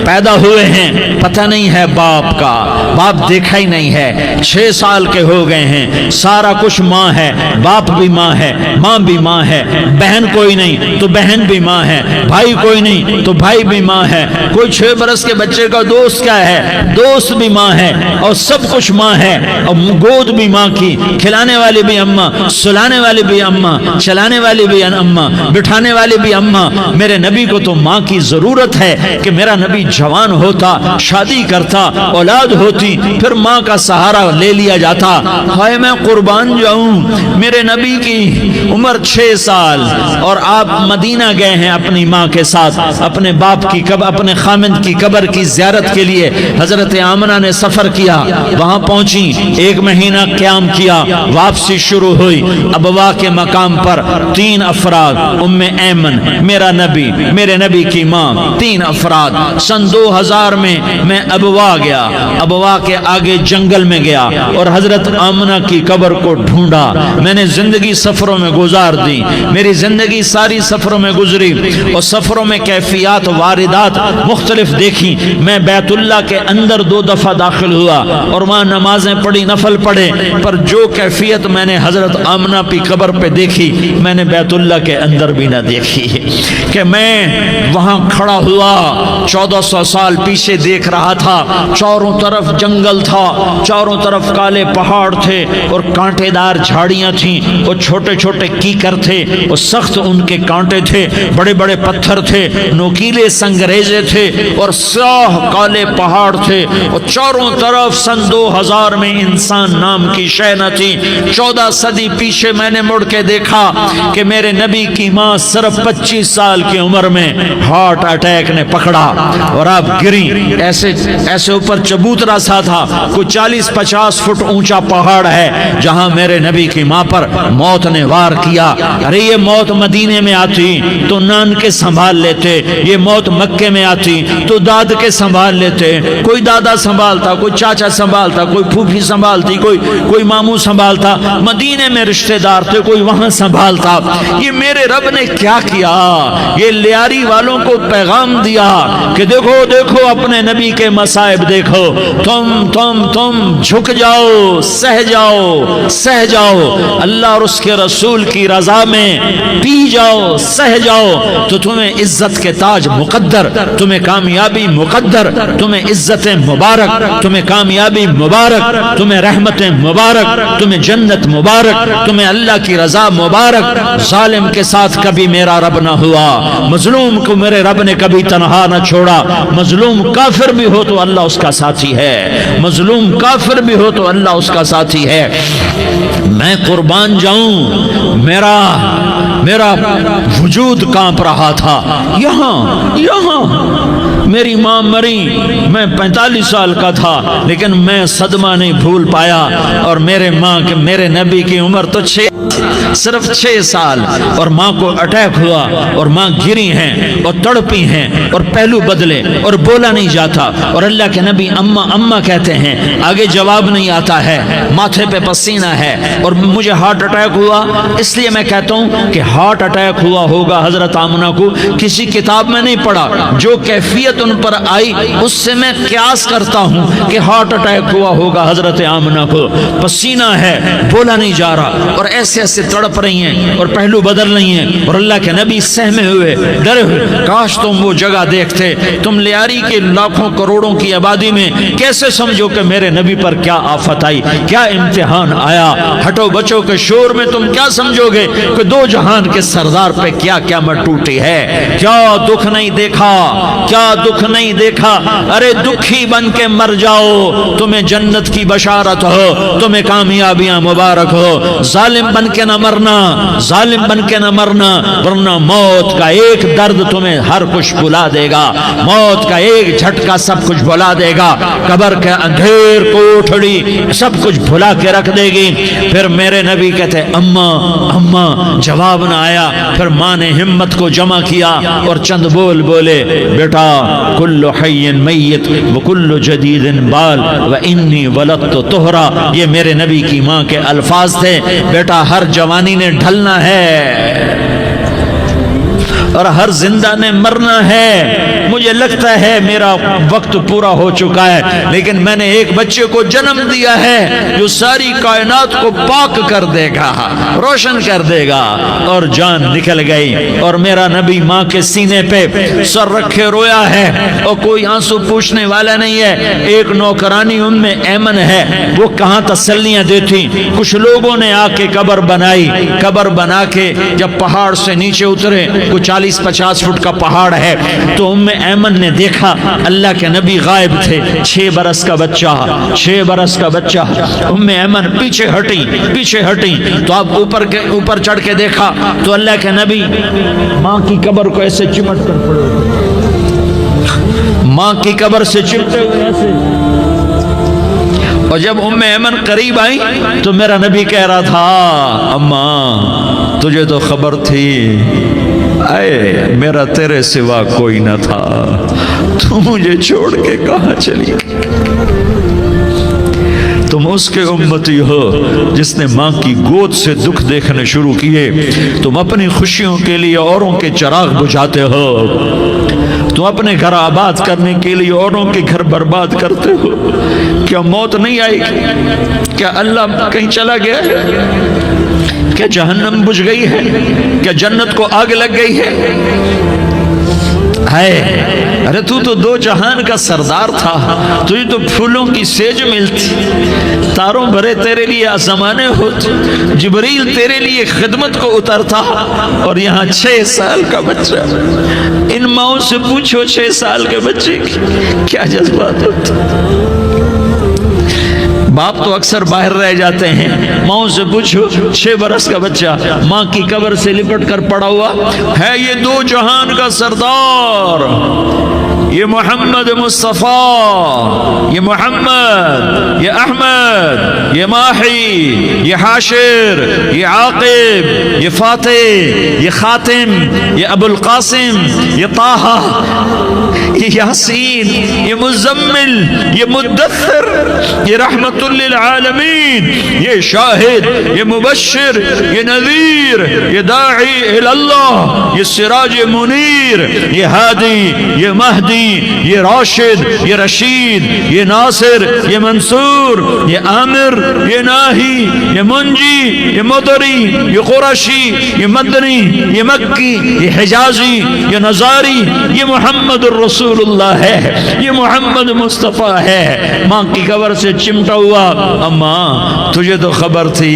پیدا ہوئے ہیں، پتہ نہیں ہے باپ کا، باپ دیکھا ہی نہیں ہے، 6 سال کے ہو گئے ہیں، سارا کچھ ماں ہے، باپ بھی ماں ہے، ماں بھی ماں ہے، بہن کوئی نہیں تو بہن بھی ماں ہے، بھائی کوئی نہیں تو بھائی بھی ماں ہے، کوئی 6 برس کے بچے کا دوست کیا ہے، دوست بھی ماں ہے، اور سب کچھ ماں ہے، اور گود بھی ماں کی، کھلانے والی بھی اماں، سلانے والی بھی اماں، چلانے والی بھی اماں، بٹھانے والی بھی اماں۔ میرے نبی کو تو ماں کی ضرورت ہے کہ میرا نبی جوان ہوتا، شادی کرتا، اولاد ہوتی، پھر ماں کا سہارا لے لیا جاتا۔ ہائے میں قربان جاؤں، میرے نبی کی عمر 6 سال اور آپ مدینہ گئے ہیں اپنی ماں کے ساتھ، اپنے باپ کی اپنے خامند کی قبر کی زیارت کے لیے حضرت آمنہ نے سفر کیا، وہاں پہنچی، 1 مہینہ قیام کیا، واپسی شروع ہوئی، ابوا کے مکان مقام پر 3 افراد، ام ایمن، میرا نبی، میرے نبی کی ماں، 3 افراد۔ سن 2000 میں ابوا گیا، ابوا کے آگے جنگل میں گیا اور حضرت آمنہ کی قبر کو ڈھونڈا۔ میں نے زندگی سفروں میں گزار دی، میری زندگی ساری سفروں میں گزری اور سفروں میں کیفیات واردات مختلف دیکھی۔ میں بیت اللہ کے اندر 2 دفعہ داخل ہوا اور وہاں نمازیں پڑھی، نفل پڑھے، پر جو کیفیت میں نے حضرت آمنہ کی قبر پہ دیکھی میں نے بیت اللہ کے اندر بھی نہ دیکھی، کہ میں وہاں کھڑا ہوا 1400 سال پیچھے دیکھ رہا تھا، چاروں طرف جنگل تھا، چاروں طرف کالے پہاڑ تھے اور کانٹے دار جھاڑیاں تھیں اور چھوٹے چھوٹے کیکر تھے اور سخت ان کے کانٹے تھے، بڑے بڑے پتھر تھے، نوکیلے سنگریزے تھے اور سیاہ کالے پہاڑ تھے اور چاروں طرف سن 2000 میں انسان نام کی شے نہ تھی۔ 14 صدی پیچھے میں نے مڑ کے دیکھا کہ میرے نبی کی ماں صرف 25 سال کی عمر میں ہارٹ اٹیک نے پکڑا اور آپ گری، ایسے اوپر چبوترا سا تھا، کوئی 40-50 فٹ اونچا پہاڑ ہے جہاں میرے نبی کی ماں پر موت نے وار کیا۔ ارے یہ موت مدینے میں آتی تو نان کے سنبھال لیتے، یہ موت مکے میں آتی تو داد کے سنبھال لیتے، کوئی دادا سنبھالتا، کوئی چاچا سنبھالتا، کوئی پھوپھی سنبھالتی، کوئی ماموں سنبھالتا، مدینے میں رشتہ دار تھے، کوئی وہاں سنبھالتا۔ یہ میرے رب نے کیا کیا؟ یہ لیاری والوں کو پیغام دیا کہ دیکھو دیکھو اپنے نبی کے مصائب دیکھو، تم جھک جاؤ، سہ جاؤ، اللہ اور اس کے رسول کی رضا میں پی جاؤ، سہ جاؤ تو تمہیں عزت کے تاج مقدر، تمہیں کامیابی مقدر، تمہیں عزت مبارک، تمہیں کامیابی مبارک، تمہیں رحمت مبارک، تمہیں جنت مبارک، تمہیں اللہ کی رضا مبارک۔ ظالم کے ساتھ کبھی میرا رب نہ ہوا، مظلوم کو میرے رب نے کبھی تنہا نہ چھوڑا۔ مظلوم کافر بھی ہو تو اللہ اس کا ساتھی ہے، مظلوم کافر بھی ہو تو اللہ اس کا ساتھی ہے۔ میں قربان جاؤں، میرا وجود کانپ رہا تھا۔ یہاں میری ماں مری، میں 45 سال کا تھا لیکن میں صدمہ نہیں بھول پایا، اور میرے نبی کی عمر تو صرف 6 سال، اور ماں کو اٹیک ہوا اور ماں گری ہیں اور تڑپی ہیں اور پہلو بدلے اور بولا نہیں جاتا، اور اللہ کے نبی اماں کہتے ہیں، آگے جواب نہیں آتا ہے، ماتھے پہ پسینہ ہے، اور مجھے ہارٹ اٹیک ہوا۔ اس لیے میں کہتا ہوں کہ ہارٹ اٹیک ہوا ہوگا حضرت آمنہ کو، کسی کتاب میں نہیں پڑھا، جو کیفیت ان پر آئی اس سے میں قیاس کرتا ہوں کہ ہارٹ اٹیک ہوا ہوگا حضرت آمنہ کو۔ پسینہ ہے، بولا نہیں جا رہا، اور ایسے تڑپ رہی ہیں اور پہلو بدل رہی ہیں، اور اللہ کے نبی سہمے ہوئے، ڈرے ہوئے۔ کاش تم وہ جگہ دیکھتے، تم لیاری کے لاکھوں کروڑوں کی آبادی میں کیسے سمجھو کہ میرے نبی پر کیا آفت آئی، کیا امتحان آیا۔ ہٹو بچوں کے شور میں تم کیا سمجھو گے کہ 2 جہان کے سردار پہ کیا قیامت ٹوٹی ہے، کیا دکھ نہیں دیکھا، کیا دکھ نہیں دیکھا۔ ارے دکھی بن کے مر جاؤ، تمہیں جنت کی بشارت ہو، تمہیں کامیابیاں مبارک ہو۔ ظالم بن کے نہ مرنا، ظالم بن کے نہ مرنا، ورنہ موت کا ایک درد تمہیں ہر کچھ بھلا دے گا، موت کا ایک جھٹکا سب کچھ بھلا دے گا، قبر کے اندھیر کوٹھڑی سب کچھ بھلا کے رکھ دے گی۔ پھر میرے نبی کہتے اماں، جواب نہ آیا۔ پھر ماں نے ہمت کو جمع کیا اور چند بول بولے، بیٹا کل حی میت وکل جدید بال وانی ولدت طہرا۔ یہ میرے نبی کی ماں کے الفاظ تھے، بیٹا ہر جوانی نے ڈھلنا ہے اور ہر زندہ نے مرنا ہے۔ مجھے لگتا ہے میرا وقت پورا ہو چکا ہے، لیکن میں نے ایک بچے کو جنم دیا ہے جو ساری کائنات کو پاک کر دے گا، روشن کر دے گا۔ اور جان نکل گئی، اور میرا نبی ماں کے سینے پہ سر رکھے رویا ہے اور کوئی آنسو پوچھنے والا نہیں ہے۔ ایک نوکرانی ام ایمن ہے، وہ کہاں تسلیاں دیتی۔ کچھ لوگوں نے آ کے قبر بنائی، قبر بنا کے جب پہاڑ سے نیچے اترے، کچھ 40-50 فٹ کا پہاڑ ہے، تو ام ایمن نے دیکھا اللہ کے نبی غائب تھے، 6 برس کا بچہ۔ ام ایمن پیچھے ہٹی تو اب اوپر چڑھ کے دیکھا تو اللہ کے نبی ماں کی قبر کو ایسے چمٹ کر پڑے، ماں کی قبر سے چمٹے ہوئے ایسے، اور جب ام ایمن قریب آئی تو میرا نبی کہہ رہا تھا اماں تجھے تو خبر تھی، اے میرا تیرے سوا کوئی نہ تھا، تو مجھے چھوڑ کے کہاں چلی گئی؟ تم اس کے امتی ہو جس نے ماں کی گود سے دکھ دیکھنے شروع کیے، تم اپنی خوشیوں کے لیے اوروں کے چراغ بجھاتے ہو، تم اپنے گھر آباد کرنے کے لیے اوروں کے گھر برباد کرتے ہو۔ کیا موت نہیں آئے گی؟ کیا اللہ کہیں چلا گیا ہے؟ کیا جہنم بجھ گئی ہے؟ کیا جنت کو آگ لگ گئی ہے؟ ارے تو دو جہان کا سردار تھا، تجھے تو پھولوں کی سیج ملتی، تاروں بھرے تیرے لیے آسمانے ہوتے، جبریل تیرے لیے خدمت کو اترتا، اور یہاں 6 سال کا بچہ۔ ان ماؤں سے پوچھو 6 سال کے بچے کی کیا جذبات ہوتے۔ باپ تو اکثر باہر رہ جاتے ہیں، ماؤں سے پوچھو 6 برس کا بچہ ماں کی قبر سے لپٹ کر پڑا ہوا ہے۔ یہ دو جہان کا سردار، یہ محمد مصطفیٰ، یہ محمد، یہ احمد، یہ ماہی، یہ حاشر، یہ عاقب، یہ فاتح، یہ خاتم، یہ ابو القاسم، یہ طٰہٰ، یہ یاسین، یہ مزمل، یہ مدثر، یہ رحمت للعالمین، یہ شاہد، یہ مبشر، یہ نذیر، یہ داعی اللہ، یہ سراج منیر، یہ ہادی، یہ مہدی، یہ راشد، یہ رشید، یہ ناصر، یہ منصور، یہ عامر، یہ ناہی، یہ منجی، یہ مدری، یہ قرشی، یہ مدنی، یہ مکی، یہ حجازی، یہ نظاری، یہ محمد الرسول اللہ ہے، یہ محمد مصطفیٰ ہے۔ ماں کی قبر سے چمٹا ہوا، اماں تجھے تو خبر تھی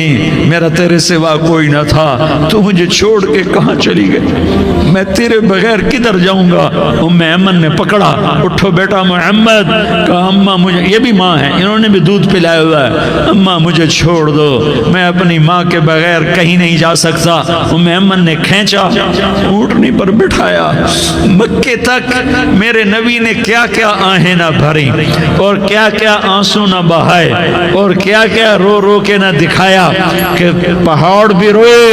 میرا تیرے سوا کوئی نہ تھا، تو مجھے چھوڑ کے کہاں چلی گئی؟ میں تیرے بغیر کدھر جاؤں گا؟ ام ایمن نے پکڑا، اٹھو بیٹا محمد، کہا اماں مجھے، یہ بھی ماں ہے، انہوں نے بھی دودھ پلایا ہوا ہے، اماں مجھے چھوڑ دو، میں اپنی ماں کے بغیر کہیں نہیں جا سکتا۔ ام ایمن نے کھینچا، اونٹنی پر بٹھایا، مکے تک میرے نبی نے کیا کیا آہیں نہ بھری، اور کیا کیا آنسو نہ بہائے، اور کیا کیا رو رو کے نہ دکھایا کہ پہاڑ بھی روئے،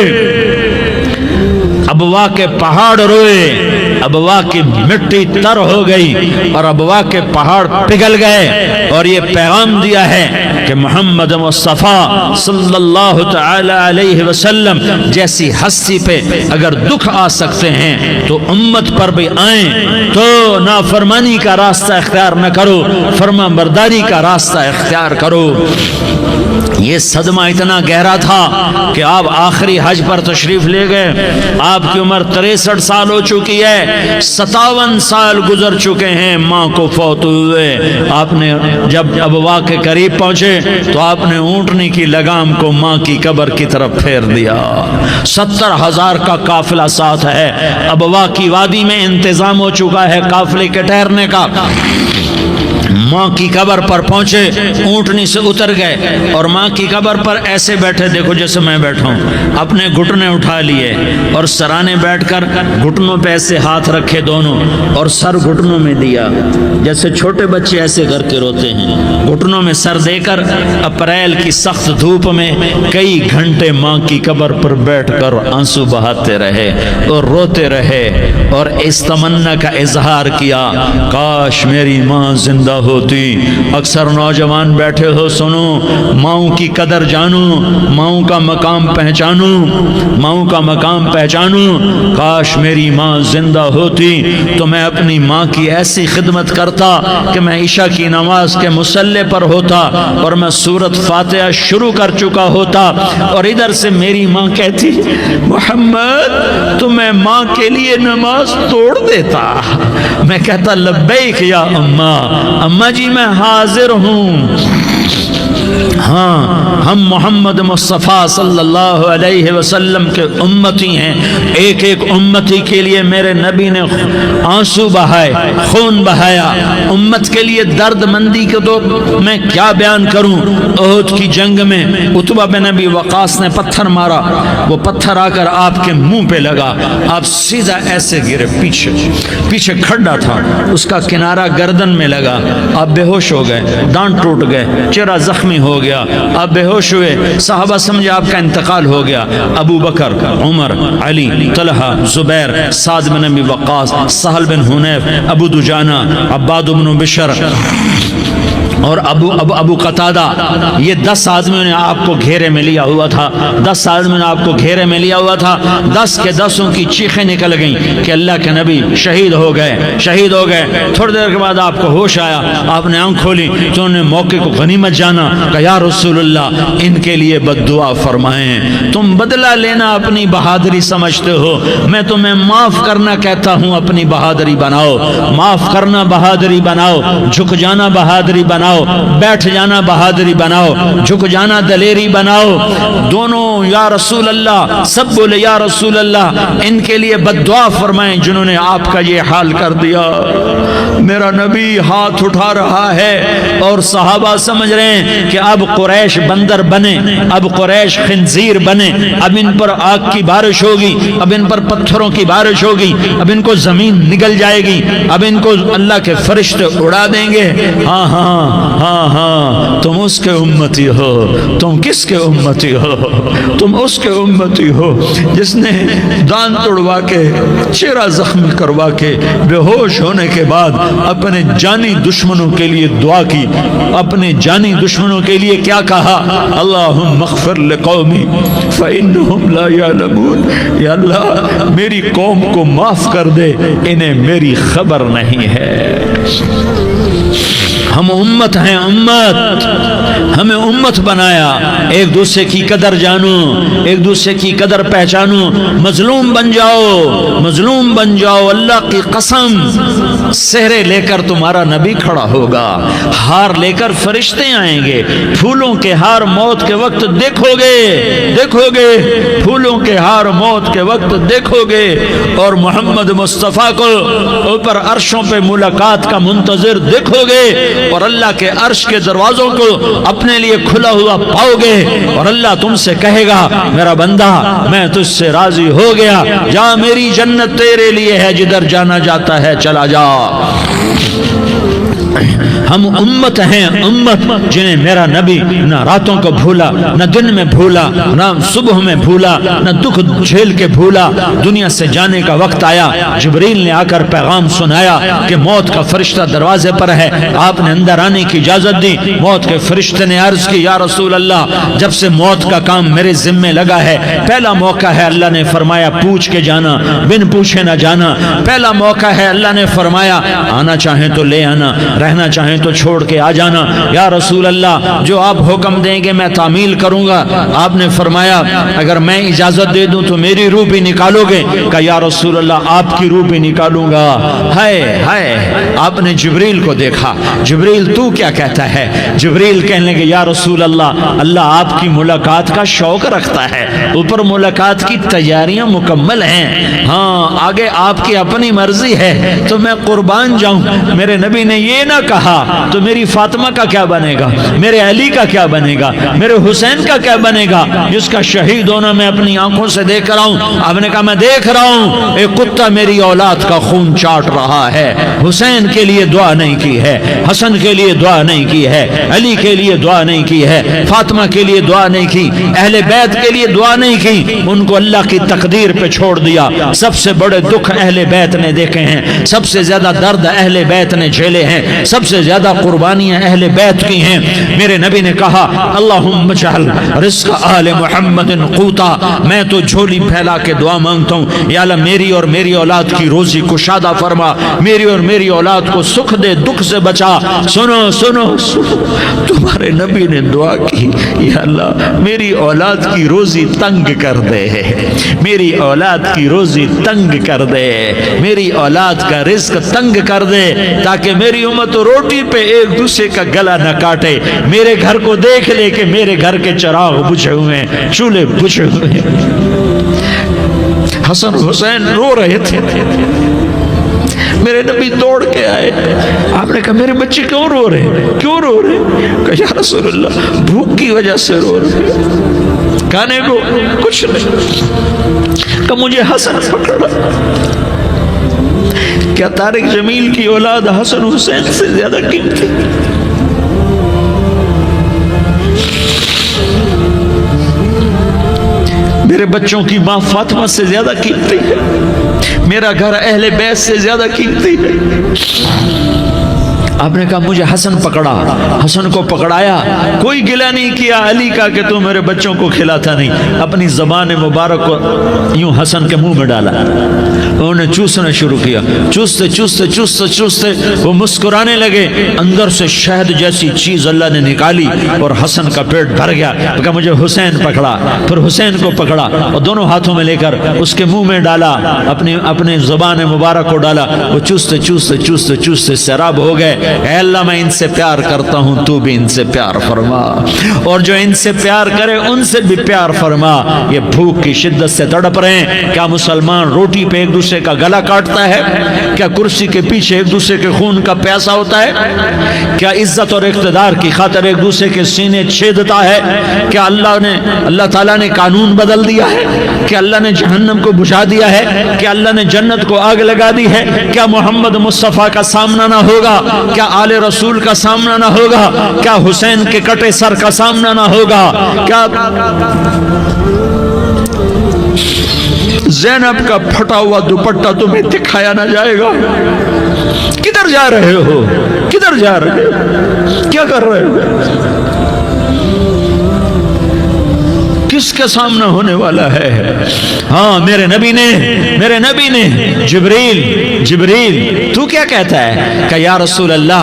ابوا کے پہاڑ روئے، ابوا کی مٹی تر ہو گئی اور ابوا کے پہاڑ پگھل گئے، اور یہ پیغام دیا ہے کہ محمد مصطفیٰ صلی اللہ تعالی علیہ وسلم جیسی ہستی پہ اگر دکھ آ سکتے ہیں تو امت پر بھی آئیں، تو نافرمانی کا راستہ اختیار نہ کرو، فرما برداری کا راستہ اختیار کرو۔ یہ صدمہ اتنا گہرا تھا کہ آپ آخری حج پر تشریف لے گئے، آپ کی عمر 63 سال ہو چکی ہے، 57 سال گزر چکے ہیں ماں کو فوت ہوئے۔ آپ نے جب ابوا کے قریب پہنچے تو آپ نے اونٹنی کی لگام کو ماں کی قبر کی طرف پھیر دیا۔ 70,000 کا قافلہ ساتھ ہے، ابوا کی وادی میں انتظام ہو چکا ہے قافلے کے ٹھہرنے کا۔ ماں کی قبر پر پہنچے، اونٹنی سے اتر گئے اور ماں کی قبر پر ایسے بیٹھے، دیکھو جیسے میں بیٹھا ہوں، اپنے گھٹنے اٹھا لیے اور سرانے بیٹھ کر گھٹنوں پہ ایسے ہاتھ رکھے دونوں، اور سر گھٹنوں میں دیا، جیسے چھوٹے بچے ایسے کر کے روتے ہیں، گھٹنوں میں سر دے کر اپریل کی سخت دھوپ میں کئی گھنٹے ماں کی قبر پر بیٹھ کر آنسو بہاتے رہے اور روتے رہے، اور اس تمنا کا اظہار کیا، کاش میری ماں زندہ ہوتی۔ اکثر نوجوان بیٹھے ہو، سنو، ماؤں کی قدر جانو، ماؤں کا مقام پہچانو، ماؤں کا مقام پہچانو۔ کاش میری ماں زندہ ہوتی تو میں اپنی ماں کی ایسی خدمت کرتا کہ میں عشاء کی نماز کے مصلی پر ہوتا اور میں سورۃ فاتحہ شروع کر چکا ہوتا، اور ادھر سے میری ماں کہتی محمد تو میں ماں کے لیے نماز توڑ دیتا، میں کہتا لبیک یا اماں، اماں جی میں حاضر ہوں۔ ہاں ہم محمد مصطفیٰ صلی اللہ علیہ وسلم کے امتی ہیں. ایک ایک امتی کے لیے میرے نبی نے آنسو بہائے, خون بہایا. امت کے لیے درد مندی کو تو میں کیا بیان کروں. احد کی جنگ میں عتبہ بن ابی وقاص نے پتھر مارا, وہ پتھر آ کر آپ کے منہ پہ لگا, آپ سیدھا ایسے گرے, پیچھے کھڈا تھا, اس کا کنارہ گردن میں لگا, آپ بے ہوش ہو گئے, دانت ٹوٹ گئے, چہرہ زخمی ہو گیا, آپ بے ہوش ہوئے. صحابہ سمجھے آپ کا انتقال ہو گیا. ابو بکر, عمر, علی, طلحہ, زبیر, سعد بن ابی وقاص, سہل بن حنیف, ابو دجانہ, عباد بن بشر اور ابو قتادہ, یہ 10 آدمیوں نے آپ کو گھیرے میں لیا ہوا تھا. 10 آدمیوں نے آپ کو گھیرے میں لیا ہوا تھا. 10 کے 10 کی چیخیں نکل گئیں کہ اللہ کے نبی شہید ہو گئے, شہید ہو گئے. تھوڑی دیر کے بعد آپ کو ہوش آیا, آپ نے آنکھ کھولی تو انہوں نے موقع کو غنیمت جانا کہ یا رسول اللہ ان کے لیے بد دعا فرمائیں. تم بدلہ لینا اپنی بہادری سمجھتے ہو, میں تمہیں معاف کرنا کہتا ہوں. اپنی بہادری بناؤ, معاف کرنا بہادری بناؤ, جھک جانا بہادری بناؤ, بیٹھ جانا بہادری بناؤ, جھک جانا دلیری بناؤ. دونوں یا رسول اللہ, سب بولے یا رسول اللہ ان کے لیے بد دعا فرمائیں جنہوں نے آپ کا یہ حال کر دیا. میرا نبی ہاتھ اٹھا رہا ہے اور صحابہ سمجھ رہے ہیں کہ اب قریش بندر بنے, اب قریش خنزیر بنے, اب ان پر آگ کی بارش ہوگی, اب ان پر پتھروں کی بارش ہوگی, اب ان کو زمین نگل جائے گی, اب ان کو اللہ کے فرشتے اڑا دیں گے. ہاں ہاں ہاں ہاں, تم اس کے امتی ہو. تم کس کے امتی ہو؟ تم اس کے امتی ہو جس نے دان توڑوا کے, چہرہ زخمی کروا کے, بے ہوش ہونے کے بعد اپنے جانی دشمنوں کے لیے دعا کی. اپنے جانی دشمنوں کے لیے کیا کہا؟ اللہم اغفر لقومی فإنہم لا یعلمون. یا اللہ میری قوم کو معاف کر دے, انہیں میری خبر نہیں ہے. ہم امت ہیں, امت, ہمیں امت بنایا. ایک دوسرے کی قدر جانو, ایک دوسرے کی قدر پہچانو. مظلوم بن جاؤ, مظلوم بن جاؤ. اللہ کی قسم, سہرے لے کر تمہارا نبی کھڑا ہوگا, ہار لے کر فرشتے آئیں گے. پھولوں کے ہار موت کے وقت دیکھو گے, دیکھو گے, پھولوں کے ہار موت کے وقت دیکھو گے. اور محمد مصطفیٰ کو اوپر عرشوں پہ ملاقات کا منتظر دیکھو گے, اور اللہ کے عرش کے دروازوں کو اپنے لیے کھلا ہوا پاؤ گے. اور اللہ تم سے کہے گا میرا بندہ میں تجھ سے راضی ہو گیا, جا میری جنت تیرے لیے ہے, جدھر جانا جاتا ہے چلا جا. ہم امت ہیں, امت جنہیں میرا نبی نہ راتوں کو بھولا, نہ دن میں بھولا, نہ صبح میں بھولا, نہ دکھ جھیل کے بھولا. دنیا سے جانے کا وقت آیا, جبریل نے آ کر پیغام سنایا کہ موت کا فرشتہ دروازے پر ہے. آپ نے اندر آنے کی اجازت دی. موت کے فرشتے نے عرض کی یا رسول اللہ جب سے موت کا کام میرے ذمے لگا ہے, پہلا موقع ہے. اللہ نے فرمایا پوچھ کے جانا, بن پوچھے نہ جانا. پہلا موقع ہے. اللہ نے فرمایا آنا چاہیں تو لے آنا, رہنا چاہیں تو چھوڑ کے آ جانا. یا رسول اللہ جو آپ حکم دیں گے میں تعمیل کروں گا. آپ نے فرمایا اگر میں اجازت دے دوں تو میری روح بھی نکالو گے؟ کہا یا رسول اللہ آپ کی روح بھی نکالوں گا. ہائے ہائے, آپ نے جبریل کو دیکھا. جبریل تو کیا کہتا ہے؟ جبریل کہنے لگے یا رسول اللہ اللہ آپ کی ملاقات کا شوق رکھتا ہے, اوپر ملاقات کی تیاریاں مکمل ہیں. ہاں آگے آپ کی اپنی مرضی ہے تو میں قربان جاؤں. میرے نبی نے یہ نہ کہا تو میری فاطمہ کا کیا بنے گا, میرے علی کا کیا بنے گا, میرے حسین کا کیا بنے گا جس کا شہید ہونا میں اپنی آنکھوں سے دیکھ رہا ہوں. آپ نے کہا میں دیکھ رہا ہوں ایک کتا میری اولاد کا خون چاٹ رہا ہے. حسین کے لیے دعا نہیں کی ہے, حسن کے لیے دعا نہیں کی ہے, علی کے لیے دعا نہیں کی ہے, فاطمہ کے لیے دعا نہیں کی, اہل بیت کے لیے دعا نہیں کی. ان کو اللہ کی تقدیر پہ چھوڑ دیا. سب سے بڑے دکھ اہل بیت نے دیکھے ہیں, سب سے زیادہ درد اہل بیت نے جھیلے ہیں, سب سے زیادہ قربانیاں اہل بیت کی ہیں. میرے نبی نے کہا اللہم اجعل رزق آل محمد قوتا. میں تو جھولی پھیلا کے دعا مانگتا ہوں یا اللہ میری اور میری اولاد کی روزی کشادہ فرما, میری اور میری اولاد کو سکھ دے, دکھ سے بچا. سنو سنو تمہارے نبی نے دعا کی یا اللہ میری اولاد کی روزی تنگ کر دے, میری اولاد کی روزی تنگ کر دے, میری اولاد کا رزق تنگ کر دے تاکہ میری امت تو روٹی پہ ایک دوسرے کا گلا نہ کاٹے، میرے گھر کو دیکھ لے کہ میرے گھر کے چراغ بجھے ہوئے ہیں، چولہے بجھے ہوئے ہیں۔ حسن حسین رو رہے تھے، میرے نبی دوڑ کے آئے، آپ نے کہا میرے بچے کیوں رو رہے، کیوں رو رہے؟ کہا یا رسول اللہ بھوک کی وجہ سے رو رہے، کھانے کو کچھ نہیں۔ کہ مجھے حسن پکڑا۔ کیا طارق جمیل کی اولاد حسن حسین سے زیادہ قیمتی؟ میرے بچوں کی ماں فاطمہ سے زیادہ قیمتی ہے، میرا گھر اہل بیت سے زیادہ قیمتی ہے۔ آپ نے کہا مجھے حسن پکڑا، حسن کو پکڑایا، کوئی گلہ نہیں کیا علی کا کہ تو میرے بچوں کو کھلاتا نہیں، اپنی زبان مبارک کو یوں حسن کے منہ میں ڈالا، انہوں نے چوسنا شروع کیا، چوستے چوستے چوستے چوستے وہ مسکرانے لگے، اندر سے شہد جیسی چیز اللہ نے نکالی اور حسن کا پیٹ بھر گیا۔ کہا مجھے حسین پکڑا، پھر حسین کو پکڑا اور دونوں ہاتھوں میں لے کر اس کے منہ میں ڈالا، اپنے زبان مبارک کو ڈالا، وہ چوستے چوستے چوستے چوستے سیراب ہو گئے۔ اے اللہ میں ان سے پیار کرتا ہوں، تو بھی ان سے پیار فرما، اور جو ان سے پیار کرے ان سے بھی پیار فرما۔ یہ بھوک کی شدت سے تڑپ رہے ہیں، کیا مسلمان روٹی پہ ایک دوسرے کا گلا کاٹتا ہے؟ کیا کرسی کے پیچھے ایک دوسرے کے خون کا پیاسا ہوتا ہے؟ کیا عزت اور اقتدار کی خاطر ایک دوسرے کے سینے چھیدتا ہے؟ کیا اللہ تعالیٰ نے قانون بدل دیا ہے؟ کیا اللہ نے جہنم کو بجھا دیا ہے؟ کیا اللہ نے جنت کو آگ لگا دی ہے؟ کیا محمد مصطفیٰ کا سامنا نہ ہوگا؟ کیا آل رسول کا سامنا نہ ہوگا؟ کیا حسین کے کٹے سر کا سامنا نہ ہوگا؟ کیا زینب کا پھٹا ہوا دوپٹہ تمہیں دکھایا نہ جائے گا؟ کدھر جا رہے ہو؟ کدھر جا رہے ہو؟ کیا کر رہے ہو؟ کس کے سامنے ہونے والا ہے؟ ہاں میرے نبی نے جبریل تو کیا کہتا ہے کہ یا رسول اللہ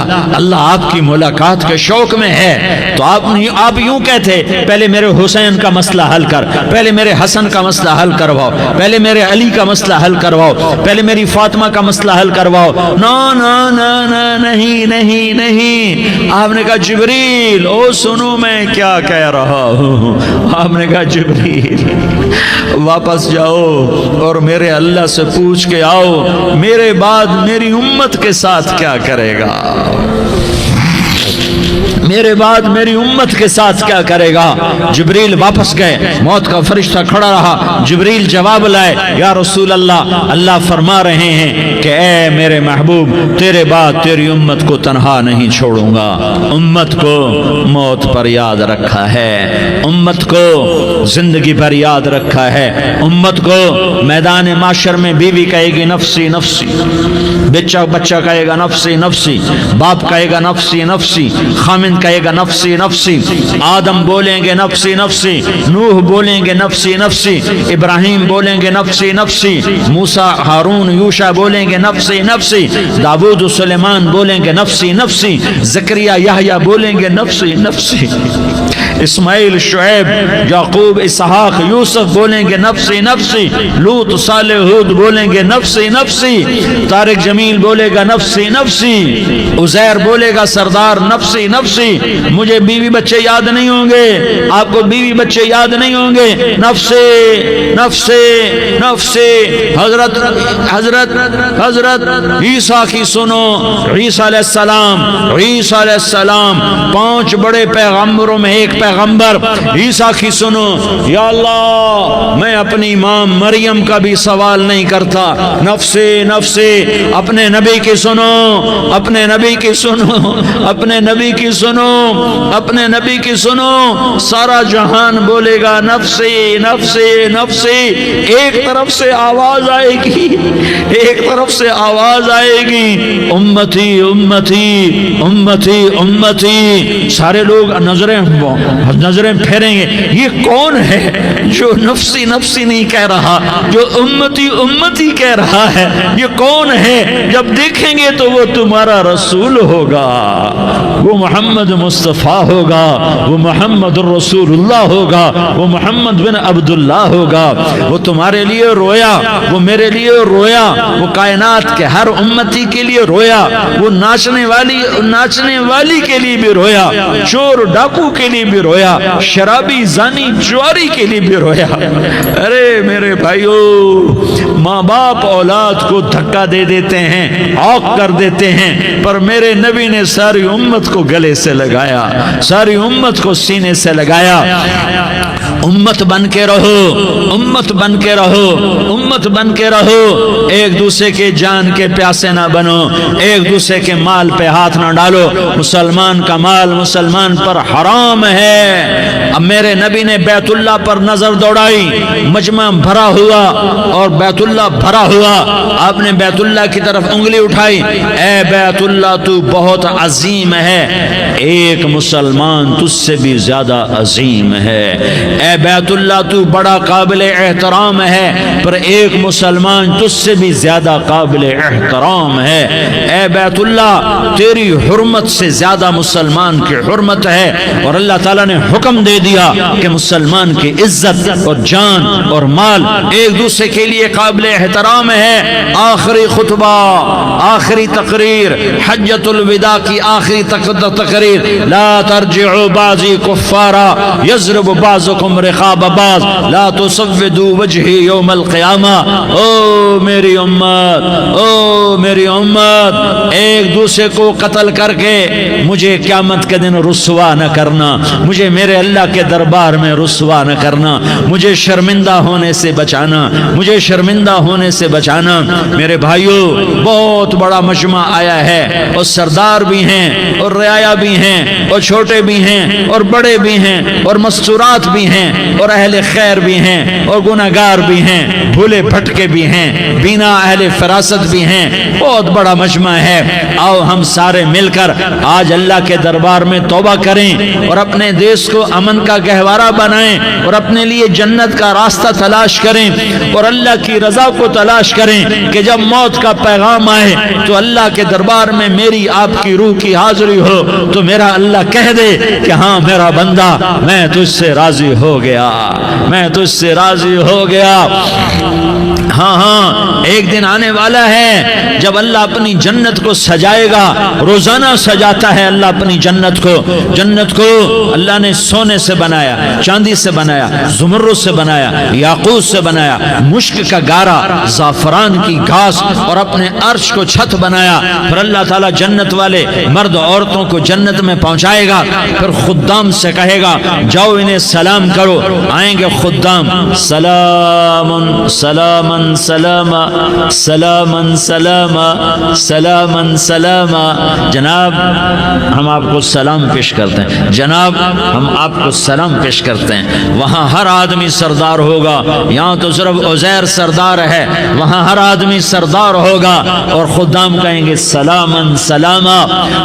آپ کی ملاقات کے شوق میں ہے، تو آپ یوں کہتے پہلے میرے حسین کا مسئلہ حل کر، پہلے میرے حسن کا مسئلہ حل کرواؤ، پہلے میرے علی کا مسئلہ حل کرواؤ، پہلے میری فاطمہ کا مسئلہ حل کرواؤ۔ نہیں، آپ نے کہا جبریل او سنو میں کیا کہہ رہا ہوں۔ آپ نے کہا جبریل واپس جاؤ اور میرے اللہ سے پوچھ کے آؤ میرے بعد میری امت کے ساتھ کیا کرے گا، میرے بعد میری امت کے ساتھ کیا کرے گا۔ جبریل واپس گئے، موت کا فرشتہ کھڑا رہا، جبریل جواب لائے، یا رسول اللہ فرما رہے ہیں کہ اے میرے محبوب تیرے بعد تیری امت کو تنہا نہیں چھوڑوں گا، امت کو موت پر یاد رکھا ہے، امت کو زندگی پر یاد رکھا ہے، امت کو میدان معاشر میں بیوی کہے گی نفسی نفسی، بچہ کہے گا نفسی نفسی، باپ کہے گا نفسی نفسی، خامن کہے گا نفسی نفسی، آدم بولیں گے نفسی نفسی، نوح بولیں گے نفسی نفسی، ابراہیم بولیں گے نفسی نفسی، موسیٰ ہارون یوشع بولیں گے نفسی نفسی، داؤد سلیمان بولیں گے نفسی نفسی، زکریا یحییٰ بولیں گے نفسی نفسی، اسماعیل شعیب یعقوب اسحاق یوسف بولیں گے نفسی نفسی، لوط صالح ہود بولیں گے نفسی نفسی، طارق جمیل بولے گا نفسی نفسی، عزیر بولے گا سردار نفسی نفسی، مجھے بیوی بچے یاد نہیں ہوں گے، آپ کو بیوی بچے یاد نہیں ہوں گے، نفسی نفسی نفسی۔ حضرت عیسیٰ کی سنو، عیسیٰ علیہ السلام 5 بڑے پیغمبروں میں ایک پیغمبر، عیسیٰ کی سنو، یا اللہ میں اپنی ماں مریم کا بھی سوال نہیں کرتا، نفسی نفسی، اپنے نبی کی سنو، اپنے نبی کی سنو، اپنے نبی کی سنو، اپنے نبی کی سنو، سارا جہان بولے گا نفسی نفسی نفسی۔ ایک طرف سے آواز آئے گی، ایک طرف سے آواز آئے گی امتی امتی امتی امتی، سارے لوگ نظریں پھیریں گے، یہ کون ہے جو نفسی نفسی نہیں کہہ رہا، جو امتی امتی کہہ رہا ہے، یہ کون ہے؟ جب دیکھیں گے تو وہ تمہارا رسول ہوگا، وہ محمد مصطفیٰ ہوگا، وہ محمد الرسول اللہ ہوگا، وہ محمد بن عبداللہ ہوگا۔ وہ تمہارے لیے رویا، وہ میرے لیے رویا، وہ کائنات کے ہر امتی کے لیے رویا، وہ ناچنے والی کے لیے بھی رویا، چور ڈاکو کے لیے بھی رویا، شرابی زانی جواری کے لیے بھی رویا۔ ارے میرے بھائیو، ماں باپ اولاد کو دھکا دے دیتے ہیں، عوق کر دیتے ہیں، پر میرے نبی نے ساری امت کو گلے سے لگایا، ساری امت کو سینے سے لگایا۔ امت بن کے رہو، امت بن کے رہو، امت بن کے رہو، ایک دوسرے کے جان کے پیاسے نہ بنو، ایک دوسرے کے مال پہ ہاتھ نہ ڈالو۔ مسلمان کا مال مسلمان پر حرام ہے۔ اب میرے نبی نے بیت اللہ پر نظر دوڑائی، مجمع بھرا ہوا اور بیت اللہ بھرا ہوا، آپ نے بیت اللہ کی طرف انگلی اٹھائی، اے بیت اللہ تو بہت عظیم ہے، ایک مسلمان تجھ سے بھی زیادہ عظیم ہے۔ اے بیت اللہ تو بڑا قابل احترام ہے، پر ایک مسلمان تجھ سے بھی زیادہ قابل احترام ہے۔ اے بیت اللہ تیری حرمت سے زیادہ مسلمان کی حرمت ہے، اور اللہ تعالیٰ نے حکم دے دیا کہ مسلمان کی عزت اور جان اور مال ایک دوسرے کے لیے قابل احترام ہے۔ آخری خطبہ، آخری تقریر، حجۃ الوداع کی آخری تقریر، لا ترجعوا بعضی کفارا یضرب بعضکم رقاب بعض لا تسودوا وجہی یوم القیامہ۔ او میری امت، او میری امت، ایک دوسرے کو قتل کر کے مجھے قیامت کے دن رسوا نہ کرنا، مجھے میرے اللہ کے دربار میں رسوا نہ کرنا، مجھے شرمندہ ہونے سے بچانا، مجھے شرمندہ ہونے سے بچانا۔ میرے بھائیو، بہت بڑا مجمع آیا ہے، اور سردار بھی ہیں اور رعایا بھی ہیں اور چھوٹے بھی ہیں اور بڑے بھی ہیں اور مستورات بھی ہیں اور اہل خیر بھی ہیں اور گناہگار بھی ہیں، بھولے بھٹکے بھی ہیں، بینا اہل فراست بھی ہیں، بہت بڑا مجمع ہے۔ آؤ ہم سارے مل کر آج اللہ کے دربار میں توبہ کریں اور اپنے دیش کو امن کا گہوارہ بنائیں اور اپنے لیے جنت کا راستہ تلاش کریں اور اللہ کی رضا کو تلاش کریں کہ جب موت کا پیغام آئے تو اللہ کے دربار میں میری آپ کی روح کی حاضری ہو تو میرا اللہ کہہ دے کہ ہاں میرا بندہ، میں تجھ سے راضی ہو گیا، میں تجھ سے راضی ہو گیا۔ ہاں ہاں، ایک دن آنے والا ہے جب اللہ اپنی جنت کو سجائے گا، روزانہ سجاتا ہے اللہ اپنی جنت کو۔ جنت کو اللہ نے سونے سے بنایا، چاندی سے بنایا، زمرد سے بنایا، یاقوت سے بنایا، مشک کا گارا، زعفران کی گھاس اور اپنے عرش کو چھت بنایا۔ پھر اللہ تعالیٰ جنت والے مرد عورتوں کو جنت میں پہنچائے گا، پھر خدام سے کہے گا جاؤ انہیں سلام کرو۔ آئیں گے خدام، سلام سلام سلام سلام سلام سلام سلام، جناب ہم آپ کو سلام پیش کرتے ہیں، جناب ہم آپ کو سلام پیش کرتے ہیں۔ وہاں ہر آدمی سردار ہوگا، یہاں تو صرف عزیر سردار ہے، وہاں ہر آدمی سردار ہوگا، اور خدام کہیں گے سلام سلاما،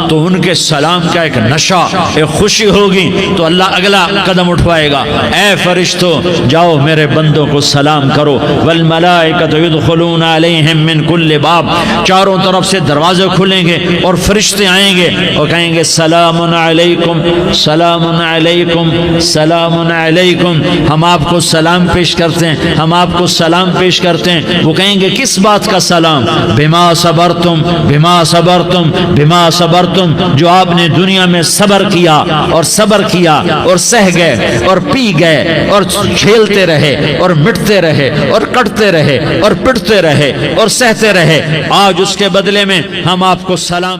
تو ان کے سلام کا ایک نشہ، ایک خوشی ہوگی، تو اللہ اگلا قدم اٹھوائے گا، اے فرشتوں جاؤ میرے بندوں کو سلام کرو، والملائکۃ یدخلون علیہم من کل باب، چاروں طرف سے دروازے کھلیں گے اور فرشتے آئیں گے اور کہیں گے سلام علیکم سلام علیکم سلام علیکم، ہم آپ کو سلام پیش کرتے ہیں، ہم آپ کو سلام پیش کرتے ہیں۔ وہ کہیں گے کس بات کا سلام؟ بما صبرتم بما صبرتم بما صبرتم، جو آپ نے دنیا میں صبر کیا اور صبر کیا اور سہ گئے اور پی گئے اور کھیلتے رہے اور مٹتے رہے اور کٹتے رہے اور پٹتے رہے اور سہتے رہے، آج اس کے بدلے میں ہم آپ کو سلام